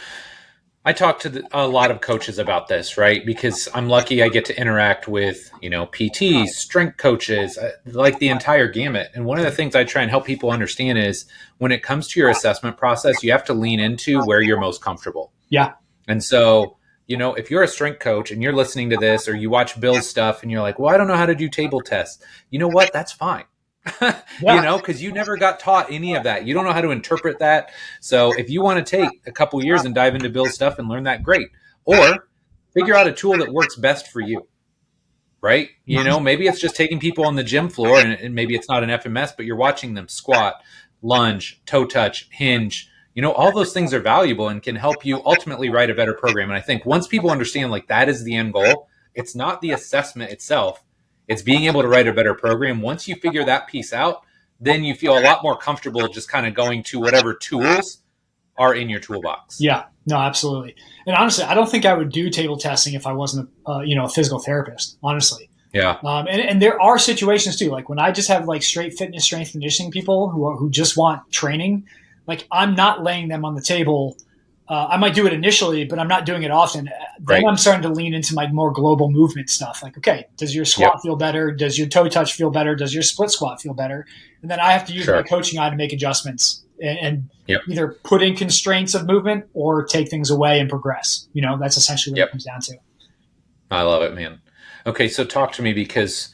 I talk to a lot of coaches about this, right? Because I'm lucky I get to interact with, PTs, strength coaches, like the entire gamut. And one of the things I try and help people understand is when it comes to your assessment process, you have to lean into where you're most comfortable. Yeah. And so, if you're a strength coach and you're listening to this or you watch Bill's stuff and you're like, well, I don't know how to do table tests. You know what? That's fine. Yeah. Because you never got taught any of that. You don't know how to interpret that. So if you want to take a couple years and dive into Bill's stuff and learn that, great. Or figure out a tool that works best for you, right? Maybe it's just taking people on the gym floor and maybe it's not an FMS, but you're watching them squat, lunge, toe touch, hinge. All those things are valuable and can help you ultimately write a better program. And I think once people understand like that is the end goal, it's not the assessment itself. It's being able to write a better program. Once you figure that piece out, then you feel a lot more comfortable just kind of going to whatever tools are in your toolbox. Yeah, no, absolutely. And honestly, I don't think I would do table testing if I wasn't a physical therapist, honestly. Yeah. And there are situations too, like when I just have like straight fitness, strength conditioning people who just want training, like I'm not laying them on the table. I might do it initially, but I'm not doing it often. Then Right. I'm starting to lean into my more global movement stuff. Like, okay, does your squat feel better? Does your toe touch feel better? Does your split squat feel better? And then I have to use my coaching eye to make adjustments and either put in constraints of movement or take things away and progress. That's essentially what it comes down to. I love it, man. Okay, so talk to me because,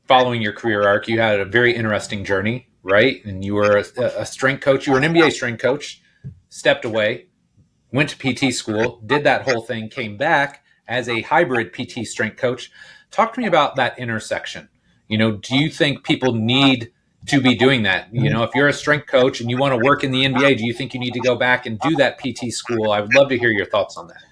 following your career arc, you had a very interesting journey, right? And you were a strength coach. You were an NBA strength coach, stepped away, went to PT school, did that whole thing, came back as a hybrid PT strength coach. Talk to me about that intersection. Do you think people need to be doing that? If you're a strength coach and you want to work in the NBA, do you think you need to go back and do that PT school? I would love to hear your thoughts on that.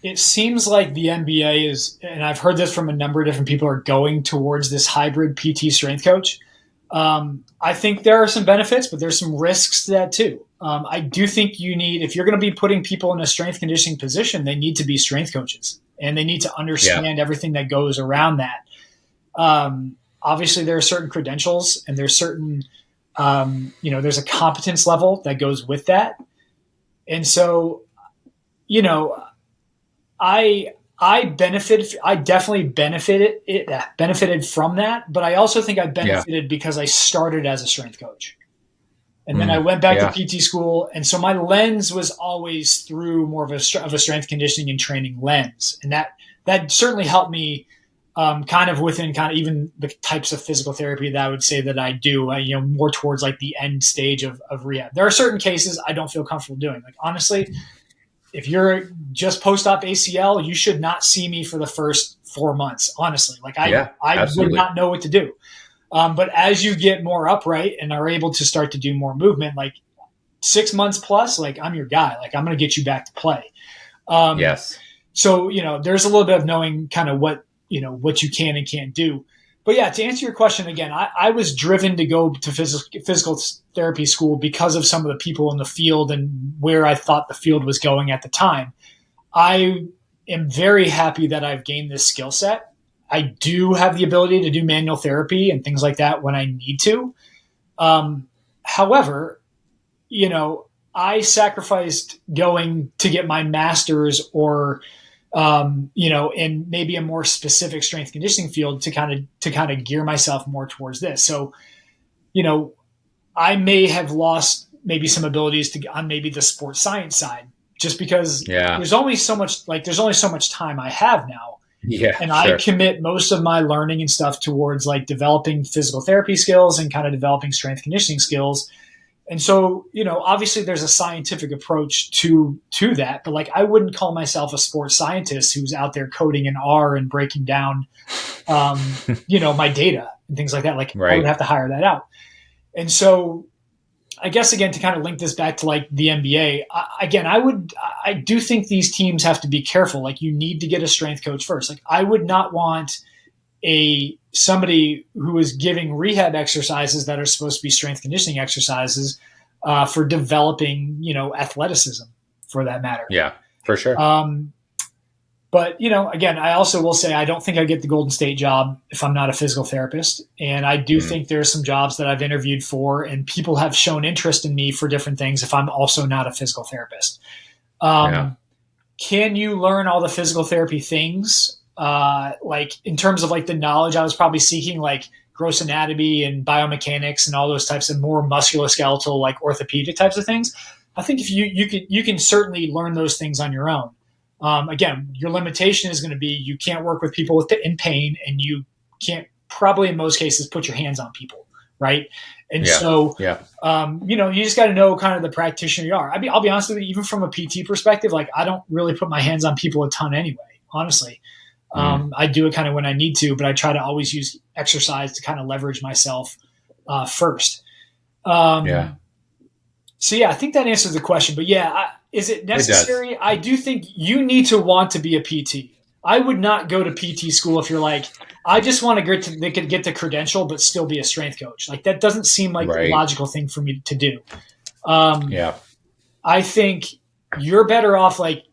it seems like the NBA is, and I've heard this from a number of different people, are going towards this hybrid PT strength coach. I think there are some benefits, but there's some risks to that too. I do think you need, if you're going to be putting people in a strength conditioning position, they need to be strength coaches and they need to understand everything that goes around that. Obviously, there are certain credentials and there's certain, there's a competence level that goes with that. And so, I definitely benefited from that, but I also think I benefited because I started as a strength coach. And then I went back to PT school. And so my lens was always through more of a strength conditioning and training lens. And that certainly helped me kind of within kind of even the types of physical therapy that I would say that I do, more towards like the end stage of rehab. There are certain cases I don't feel comfortable doing. Like, honestly, if you're just post-op ACL, you should not see me for the first 4 months, honestly. Like I would not know what to do. But as you get more upright and are able to start to do more movement, like 6 months plus, like I'm your guy. Like I'm going to get you back to play. Yes. So, there's a little bit of knowing kind of what you can and can't do. But yeah, to answer your question again, I was driven to go to physical therapy school because of some of the people in the field and where I thought the field was going at the time. I am very happy that I've gained this skill set. I do have the ability to do manual therapy and things like that when I need to. However, I sacrificed going to get my master's or in maybe a more specific strength conditioning field to kind of gear myself more towards this. So, I may have lost maybe some abilities on maybe the sports science side just because there's only so much time I have now. Yeah. And I commit most of my learning and stuff towards like developing physical therapy skills and kind of developing strength conditioning skills. And so, obviously there's a scientific approach to that, but like, I wouldn't call myself a sports scientist who's out there coding in R and breaking down, my data and things like that. Like I would have to hire that out. And so I guess, again, to kind of link this back to like the NBA, I do think these teams have to be careful. Like you need to get a strength coach first. Like I would not want somebody who is giving rehab exercises that are supposed to be strength conditioning exercises for developing, athleticism for that matter. Yeah, for sure. But, again, I also will say I don't think I get the Golden State job if I'm not a physical therapist. And I do think there are some jobs that I've interviewed for and people have shown interest in me for different things if I'm also not a physical therapist. Can you learn all the physical therapy things? Like in terms of like the knowledge I was probably seeking, like gross anatomy and biomechanics and all those types of more musculoskeletal, like orthopedic types of things. I think if you can certainly learn those things on your own. Again, your limitation is going to be you can't work with people in pain, and you can't probably in most cases put your hands on people, right? And so, you just got to know kind of the practitioner you are. I mean, I'll be honest with you, even from a PT perspective, like I don't really put my hands on people a ton anyway, honestly. I do it kind of when I need to, but I try to always use exercise to kind of leverage myself first. So yeah, I think that answers the question. But yeah, is it necessary? I do think you need to want to be a PT. I would not go to PT school if you're like, I just want to get the credential, but still be a strength coach. Like that doesn't seem like the logical thing for me to do. I think you're better off like,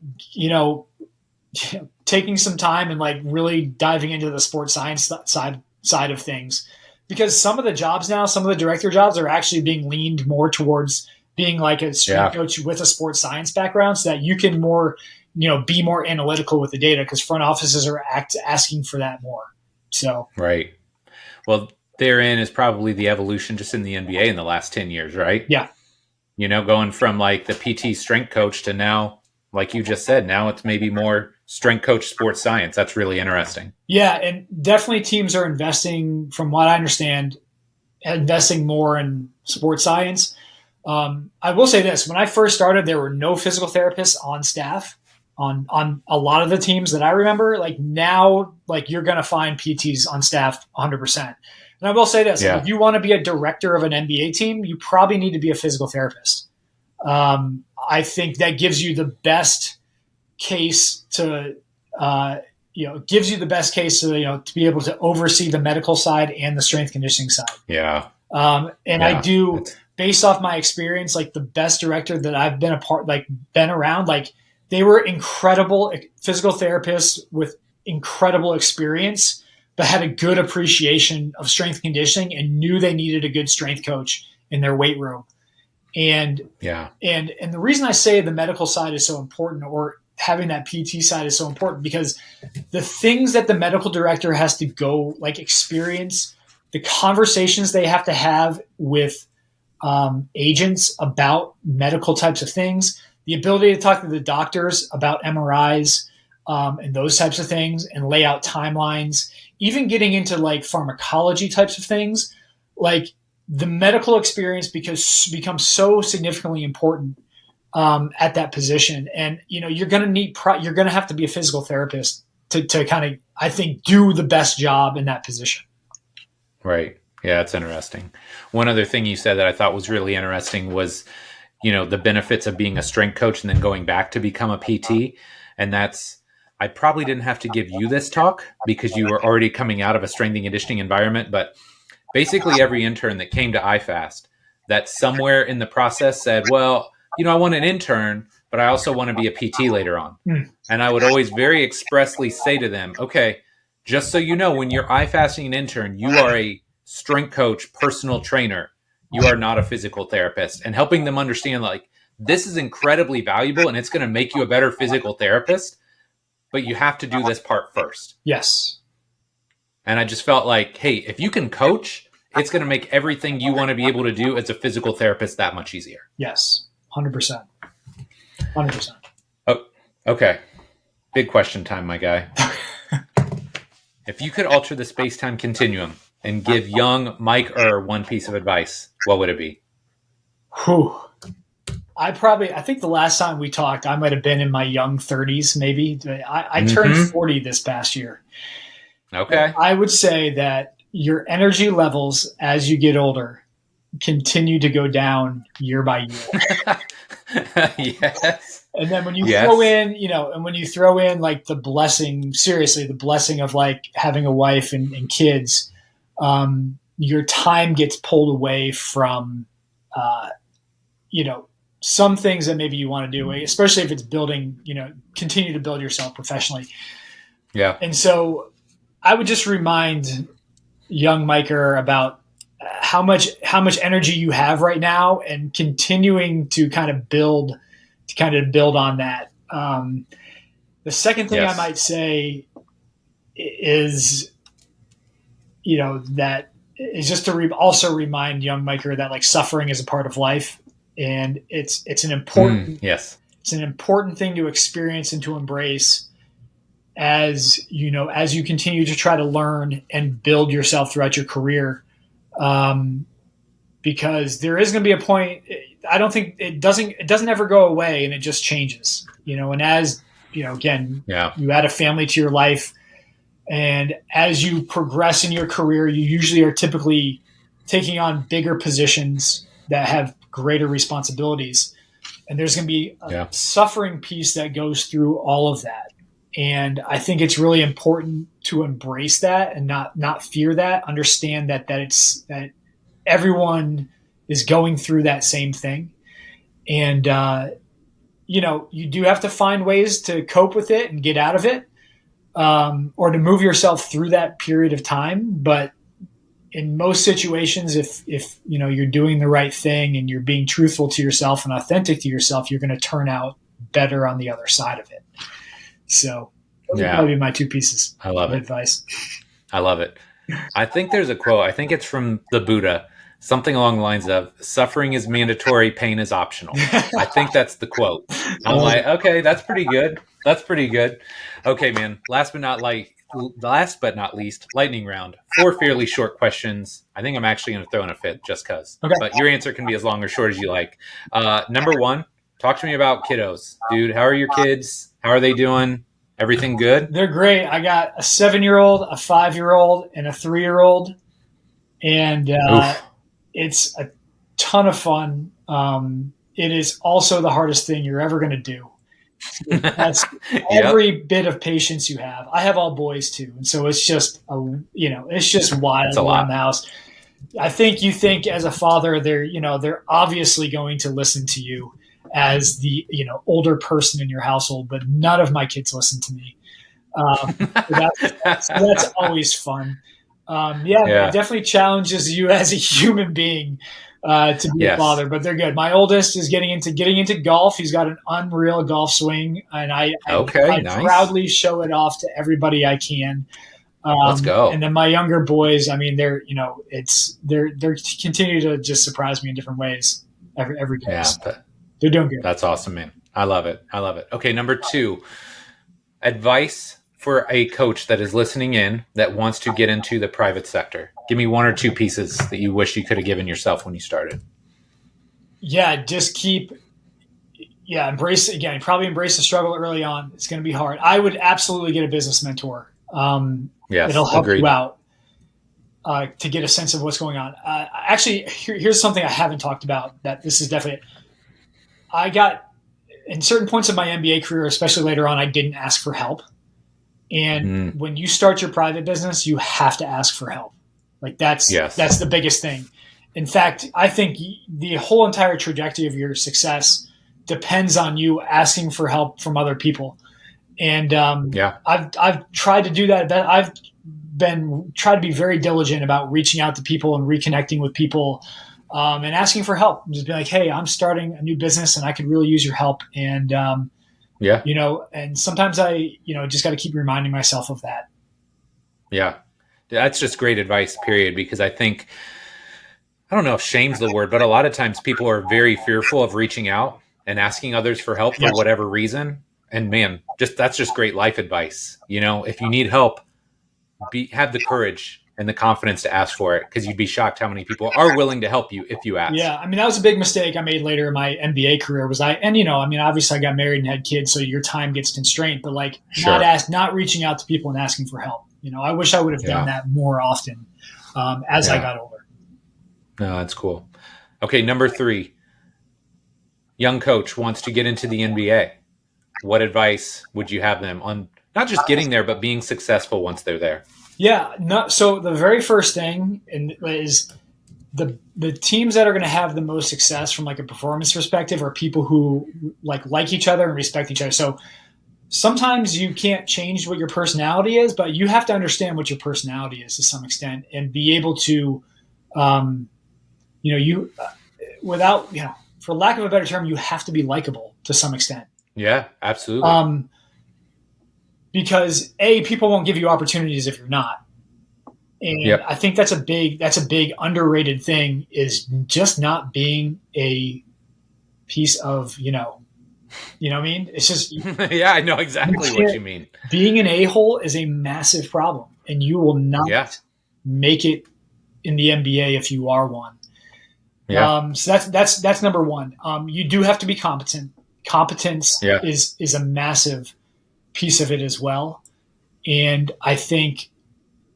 taking some time and like really diving into the sports science side of things, because some of the jobs now, some of the director jobs are actually being leaned more towards being like a strength coach with a sports science background so that you can more, be more analytical with the data, because front offices are asking for that more. So, right. Well, therein is probably the evolution just in the NBA in the last 10 years, right? Yeah. Going from like the PT strength coach to now, like you just said, now it's maybe more strength coach sports science. That's really interesting. Yeah. And definitely teams are investing, from what I understand, investing more in sports science. I will say this, when I first started, there were no physical therapists on staff on a lot of the teams that I remember. Like now, like you're going to find PTs on staff 100%. And I will say this, if you want to be a director of an NBA team, you probably need to be a physical therapist. I think that gives you the best case to, gives you the best case to be able to oversee the medical side and the strength conditioning side. Yeah. And Yeah. I do, based off my experience, like the best director that I've been around, like they were incredible physical therapists with incredible experience, but had a good appreciation of strength conditioning and knew they needed a good strength coach in their weight room. And the reason I say the medical side is so important, or having that PT side is so important, because the things that the medical director has to go experience, the conversations they have to have with agents about medical types of things, the ability to talk to the doctors about MRIs and those types of things, and lay out timelines, even getting into pharmacology types of things, the medical experience becomes so significantly important at that position. And you're going to have to be a physical therapist to kind of, I think, do the best job in that position. Right. Yeah, it's interesting. One other thing you said that I thought was really interesting was, the benefits of being a strength coach and then going back to become a PT. And I probably didn't have to give you this talk because you were already coming out of a strength and conditioning environment, but basically every intern that came to IFAST that somewhere in the process said, well, I want an intern, but I also want to be a PT later on. And I would always very expressly say to them, okay, just so you know, when you're IFASting an intern, you are a strength coach, personal trainer. You are not a physical therapist. And helping them understand, this is incredibly valuable and it's going to make you a better physical therapist, but you have to do this part first. Yes. And I just felt like, hey, if you can coach, it's going to make everything you want to be able to do as a physical therapist that much easier. Yes, 100%. 100%. Oh, okay. Big question time, my guy. If you could alter the space-time continuum and give young Mike one piece of advice, what would it be? Whew. I think the last time we talked, I might have been in my young 30s, maybe. I turned 40 this past year. Okay. I would say that your energy levels as you get older continue to go down year by year. Yes. And then when you throw in, the blessing of having a wife and kids, your time gets pulled away from, some things that maybe you want to do, especially if it's building, continue to build yourself professionally. Yeah. And so I would just remind young Miker about how much energy you have right now, and continuing to kind of build on that. The second thing I might say is, that is just to also remind young Miker that suffering is a part of life. And it's an important it's an important thing to experience and to embrace as you continue to try to learn and build yourself throughout your career, because there is going to be a point. I don't think it doesn't ever go away, and it just changes. And as again, you add a family to your life, and as you progress in your career, you usually are typically taking on bigger positions that have greater responsibilities. And there's going to be a suffering piece that goes through all of that. And I think it's really important to embrace that and not fear that, understand that everyone is going through that same thing. And, you do have to find ways to cope with it and get out of it, or to move yourself through that period of time. But in most situations, if you're doing the right thing and you're being truthful to yourself and authentic to yourself, you're going to turn out better on the other side of it. So those would probably be my two pieces of advice. I love it. I think there's a quote. I think it's from the Buddha, something along the lines of "Suffering is mandatory, pain is optional." I think that's the quote. I'm like, okay, that's pretty good. That's pretty good. Okay, man. Last but not least, lightning round. 4 fairly short questions. I think I'm actually going to throw in a fifth just because. Okay. But your answer can be as long or short as you like. Number 1, talk to me about kiddos. Dude, how are your kids? How are they doing? Everything good? They're great. I got a 7-year-old, a 5-year-old, and a 3-year-old. And it's a ton of fun. It is also the hardest thing you're ever going to do. That's Yep. every bit of patience you have. I have all boys too, and so it's just it's just That's wild a around lot. the house. I think you think as a father, they're obviously going to listen to you as the older person in your household, but none of my kids listen to me. So that's always fun. Yeah, it Yeah. definitely challenges you as a human being to be a Yes. father, but they're good. My oldest is getting into golf. He's got an unreal golf swing, and Okay. I Nice. proudly show it off to everybody I can. Let's And go. then my younger boys, I mean, they're continue to just surprise me in different ways every day. Yeah. So they're doing good. That's awesome, man. I love it. I love it. Okay. Number two, advice for a coach that is listening in that wants to get into the private sector. Give me one or two pieces that you wish you could have given yourself when you started. Yeah, just keep embrace again. Probably embrace the struggle early on. It's going to be hard. I would absolutely get a business mentor. Yes. It'll help you Agreed. out to get a sense of what's going on. Actually, here's something I haven't talked about. That this is definitely. I got in certain points of my MBA career, especially later on, I didn't ask for help. And Mm, when you start your private business, you have to ask for help. Like yes. that's the biggest thing. In fact, I think the whole entire trajectory of your success depends on you asking for help from other people. And Yeah. I've tried to do that. I've been try to be very diligent about reaching out to people and reconnecting with people and asking for help. Just be like, hey, I'm starting a new business and I could really use your help. And Yeah. and sometimes I just got to keep reminding myself of that. Yeah. That's just great advice, period. Because I think, I don't know if shame's the word, but a lot of times people are very fearful of reaching out and asking others for help for Yeah, whatever reason. And man, that's just great life advice. If you need help, have the courage and the confidence to ask for it, because you'd be shocked how many people are willing to help you if you ask. yeah. I mean, that was a big mistake I made later in my MBA career. I mean, obviously, I got married and had kids, so your time gets constrained. But like, Sure. not reaching out to people and asking for help. I wish I would have done Yeah. that more often as I Yeah. got older. No, that's cool. Okay. Number three, young coach wants to get into the NBA. What advice would you have them on not just getting there, but being successful once they're there? Yeah. No, so the very first thing is the teams that are going to have the most success from like a performance perspective are people who like each other and respect each other. So sometimes you can't change what your personality is, but you have to understand what your personality is to some extent and be able to, um, you without for lack of a better term, you have to be likable to some extent. Yeah, absolutely. Um, because people won't give you opportunities if you're not. And Yep. I think that's a big underrated thing is just not being a piece of what I mean. It's just Yeah, I know you exactly what can't. you mean. Being an a-hole is a massive problem, and you will not Yeah. make it in the NBA if you are one. Yeah. So that's number one. You do have to be competent. Competence Yeah. is a massive piece of it as well, and I think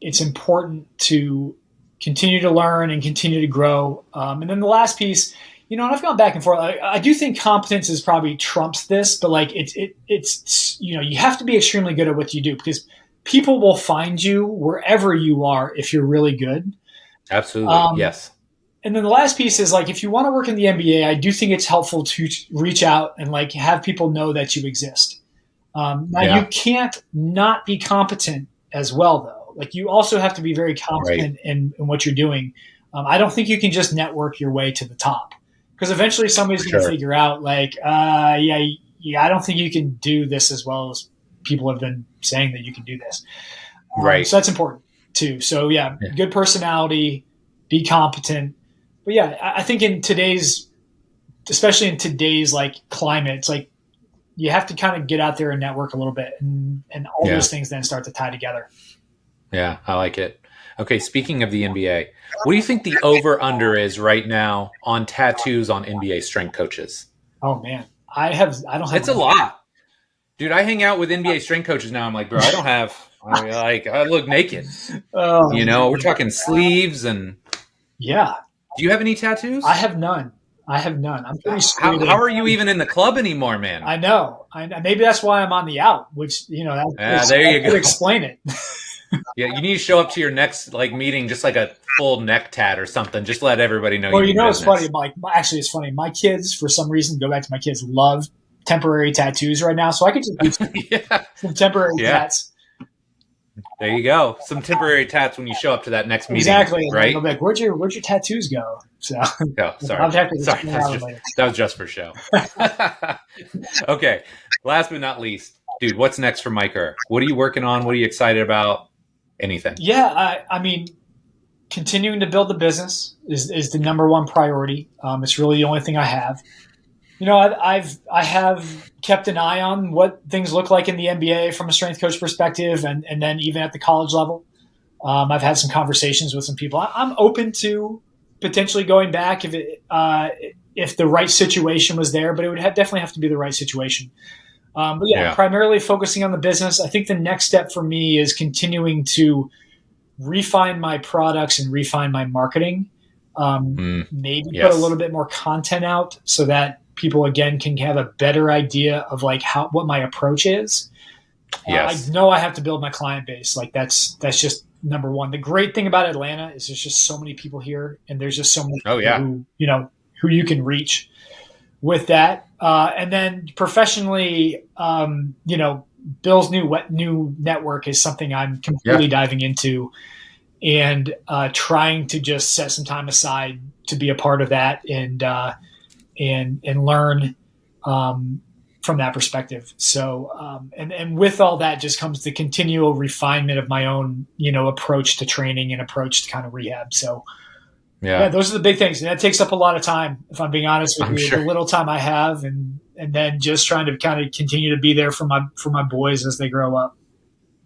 it's important to continue to learn and continue to grow. And then the last piece, and I've gone back and forth. I do think competence is probably trumps this, but like it's you have to be extremely good at what you do because people will find you wherever you are if you're really good. Absolutely. Um, Yes. and then the last piece is like if you want to work in the NBA, I do think it's helpful to reach out and like have people know that you exist. Now you Yeah. can't not be competent as well, though. Like you also have to be very Right. competent in what you're doing. I don't think you can just network your way to the top because eventually somebody's going to Sure. figure out like, yeah, I don't think you can do this as well as people have been saying that you can do this. So Right. that's important too. So yeah, Yeah. good personality, be competent. But yeah, I think especially in today's like climate, it's like you have to kind of get out there and network a little bit, and all Yeah. those things then start to tie together. Yeah. I like it. Okay. Speaking of the NBA, what do you think the over under is right now on tattoos on NBA strength coaches? Oh man, I don't have It's a lot. Dude, I hang out with NBA strength coaches now. I'm like, bro, I don't have, I look naked. Oh We're talking sleeves and yeah, do you have any I tattoos? have none. I have none. I'm pretty How are you even in the club anymore, man? I know. Maybe that's why I'm on the out, which, There you could go. explain it. Yeah, you need to show up to your next like meeting just like a full neck tat or something. Just let everybody know Well, you mean it's funny. business. Actually, it's funny. My kids, for some reason, go back to my kids, love temporary tattoos right now. So I could just do Yeah, some temporary yeah. tats. There you go. Some temporary tats when you show up to that next meeting, Exactly. And they'll right? be like, where'd your tattoos go? So Oh, I'll sorry, have to sorry. explain that one later. That was just for show. Okay. Last but not least, dude, what's next for Mike Err? What are you working on? What are you excited about? Anything? Yeah, I mean, continuing to build the business is the number one priority. It's really the only thing I have. I have kept an eye on what things look like in the NBA from a strength coach perspective, and then even at the college level. I've had some conversations with some people. I'm open to potentially going back if the right situation was there, but it would definitely have to be the right situation. But yeah, Yeah. primarily focusing on the business. I think the next step for me is continuing to refine my products and refine my marketing. Maybe put a little Yes. bit more content out so that people again can have a better idea of like what my approach is. I Yes. know I have to build my client base. Like that's just number one. The great thing about Atlanta is there's just so many people here, and there's just so many Oh people yeah. who you can reach with that. And then professionally, Bill's new network is something I'm completely Yeah. diving into, and trying to just set some time aside to be a part of that and learn from that perspective. So and with all that just comes the continual refinement of my own approach to training and approach to kind of rehab. So yeah, Yeah. those are the big things, and that takes up a lot of time. If I'm being honest with I'm you, the sure. little time I have, and then just trying to kind of continue to be there for my boys as they grow up.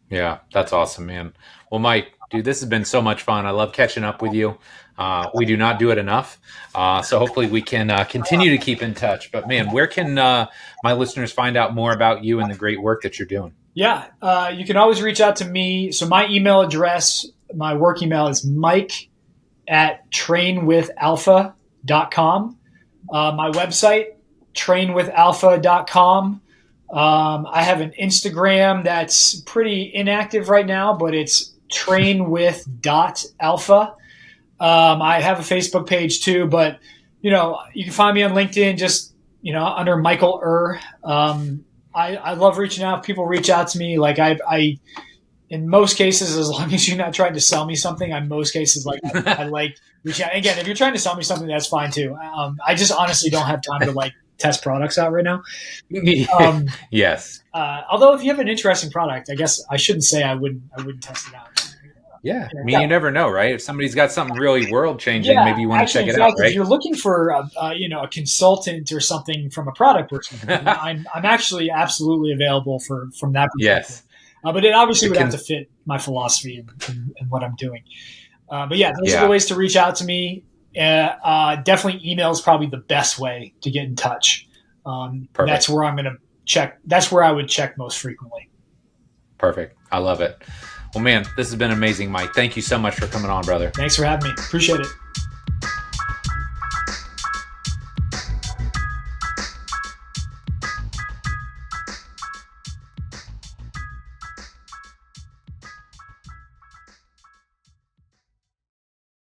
Yeah, that's awesome, man. Well, Mike, dude, this has been so much fun. I love catching up with you. We do not do it enough. So hopefully we can continue to keep in touch. But man, where can my listeners find out more about you and the great work that you're doing? Yeah, you can always reach out to me. So my email address, my work email is mike@trainwithalpha.com. My website, trainwithalpha.com. I have an Instagram that's pretty inactive right now, but it's trainwith.alpha. I have a Facebook page too, but you can find me on LinkedIn just under Michael Err. I love reaching out. People reach out to me. Like I in most cases, as long as you're not trying to sell me something, in most cases, like I like reaching out. Again, if you're trying to sell me something, that's fine too. I just honestly don't have time to like test products out right now. Yes. Although if you have an interesting product, I guess I shouldn't say I wouldn't test it out. Yeah. I mean, you never know, right? If somebody's got something really world changing, Yeah, maybe you want to actually, check in it out, fact, if right? you're looking for a consultant or something from a product perspective, I'm actually absolutely available from that perspective. Yes. But it obviously It would have can. to fit my philosophy and what I'm doing. But yeah, those are the Yeah. ways to reach out to me. Definitely email is probably the best way to get in touch. That's Perfect. where I'm going to check. That's where I would check most frequently. Perfect. I love it. Well, man, this has been amazing, Mike. Thank you so much for coming on, brother. Thanks for having me. Appreciate it.